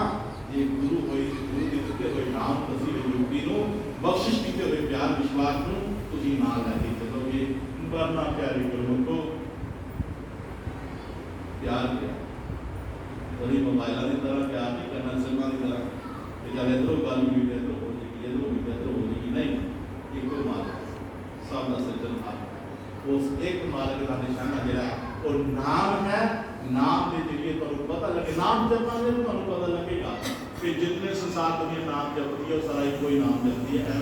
ये गुरु होई गुरु के दिते हुए नाम दसी हुई युक्ति नु बख्शिश कीते हुए प्यार विश्वास नु तुसी नाल लैके चलोगे वरना प्यारे गुरु को प्यार किया कभी मोबाइल की तरह प्यार नहीं करना सिनेमा की तरह कि जब इधरों गल भी इधरों हो जाएगी इधरों भी इधरों हो जाएगी नहीं एक मालिक सब का सज्जन मालिक उस एक मालिक का निशाना जरा और नाम है नाम के जरिए तो पता लगे नाम जपना है तो पता लगेगा कि जितने संसार दुनिया नाम जपती है सारा ही कोई नाम जपती है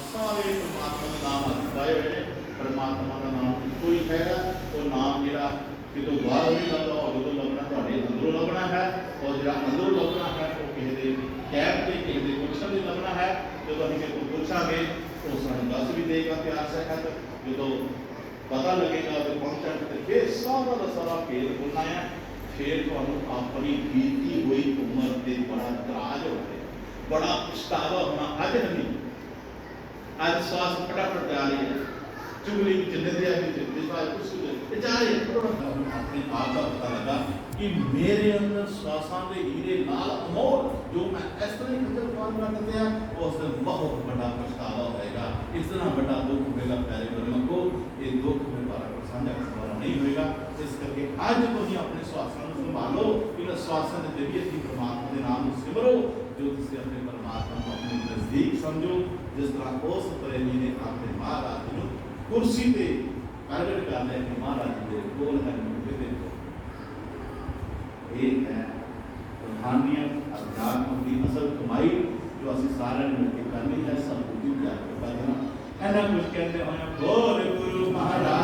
सारे परमात्मा का नाम आए हुए हैं परमात्मा का नाम कोई है वो नाम जरा कि तो बाहर नहीं लगता और जो लगना थोड़े अंदरों लगना है और जरा अंदरों लगना है वो किसी के कैब से किसी के क्वेश्चन भी लगना है जो तो किसी को पूछांगे तो सानू दस भी देगा प्यार से है जो तो पता लगेगा तो कॉन्सेप्ट फिर सारा फेर बोलना है फिर तो अपनी बीती हुई उम्र से बड़ा दराज हो गया बड़ा पछतावा होना अज नहीं अज श्वास फटाफट जा रही है चुगली जिन्हें दिया कुछ अपने आप का पता लगा कि मेरे अंदर श्वासां के हीरे नाल अमोल जो मैं इस तरह ही खजल फार्मूला करते हैं उस दिन बहुत बड़ा पछतावा होएगा इतना बड़ा दुख होगा प्यारे बरम को ये दुख में बारा को साझा करना नहीं होएगा इस करके आज तो ही अपने श्वासां को संभालो इन श्वासां के जरिए ही परमात्मा के नाम को सिमरो जो तुसी अपने परमात्मा को अपने नजदीक समझो जिस तरह उस प्रेमी ने अपने महाराज को कुर्सी पे प्रगट कर लिया कि महाराज जी के कोल है मुझे देखो एक है रूहानियत अध्यात्म की असल कमाई जो असि सारे मिलकर करनी है सब कुछ त्याग कर देना ऐना कुछ कहते हैं बोल गुरु महाराज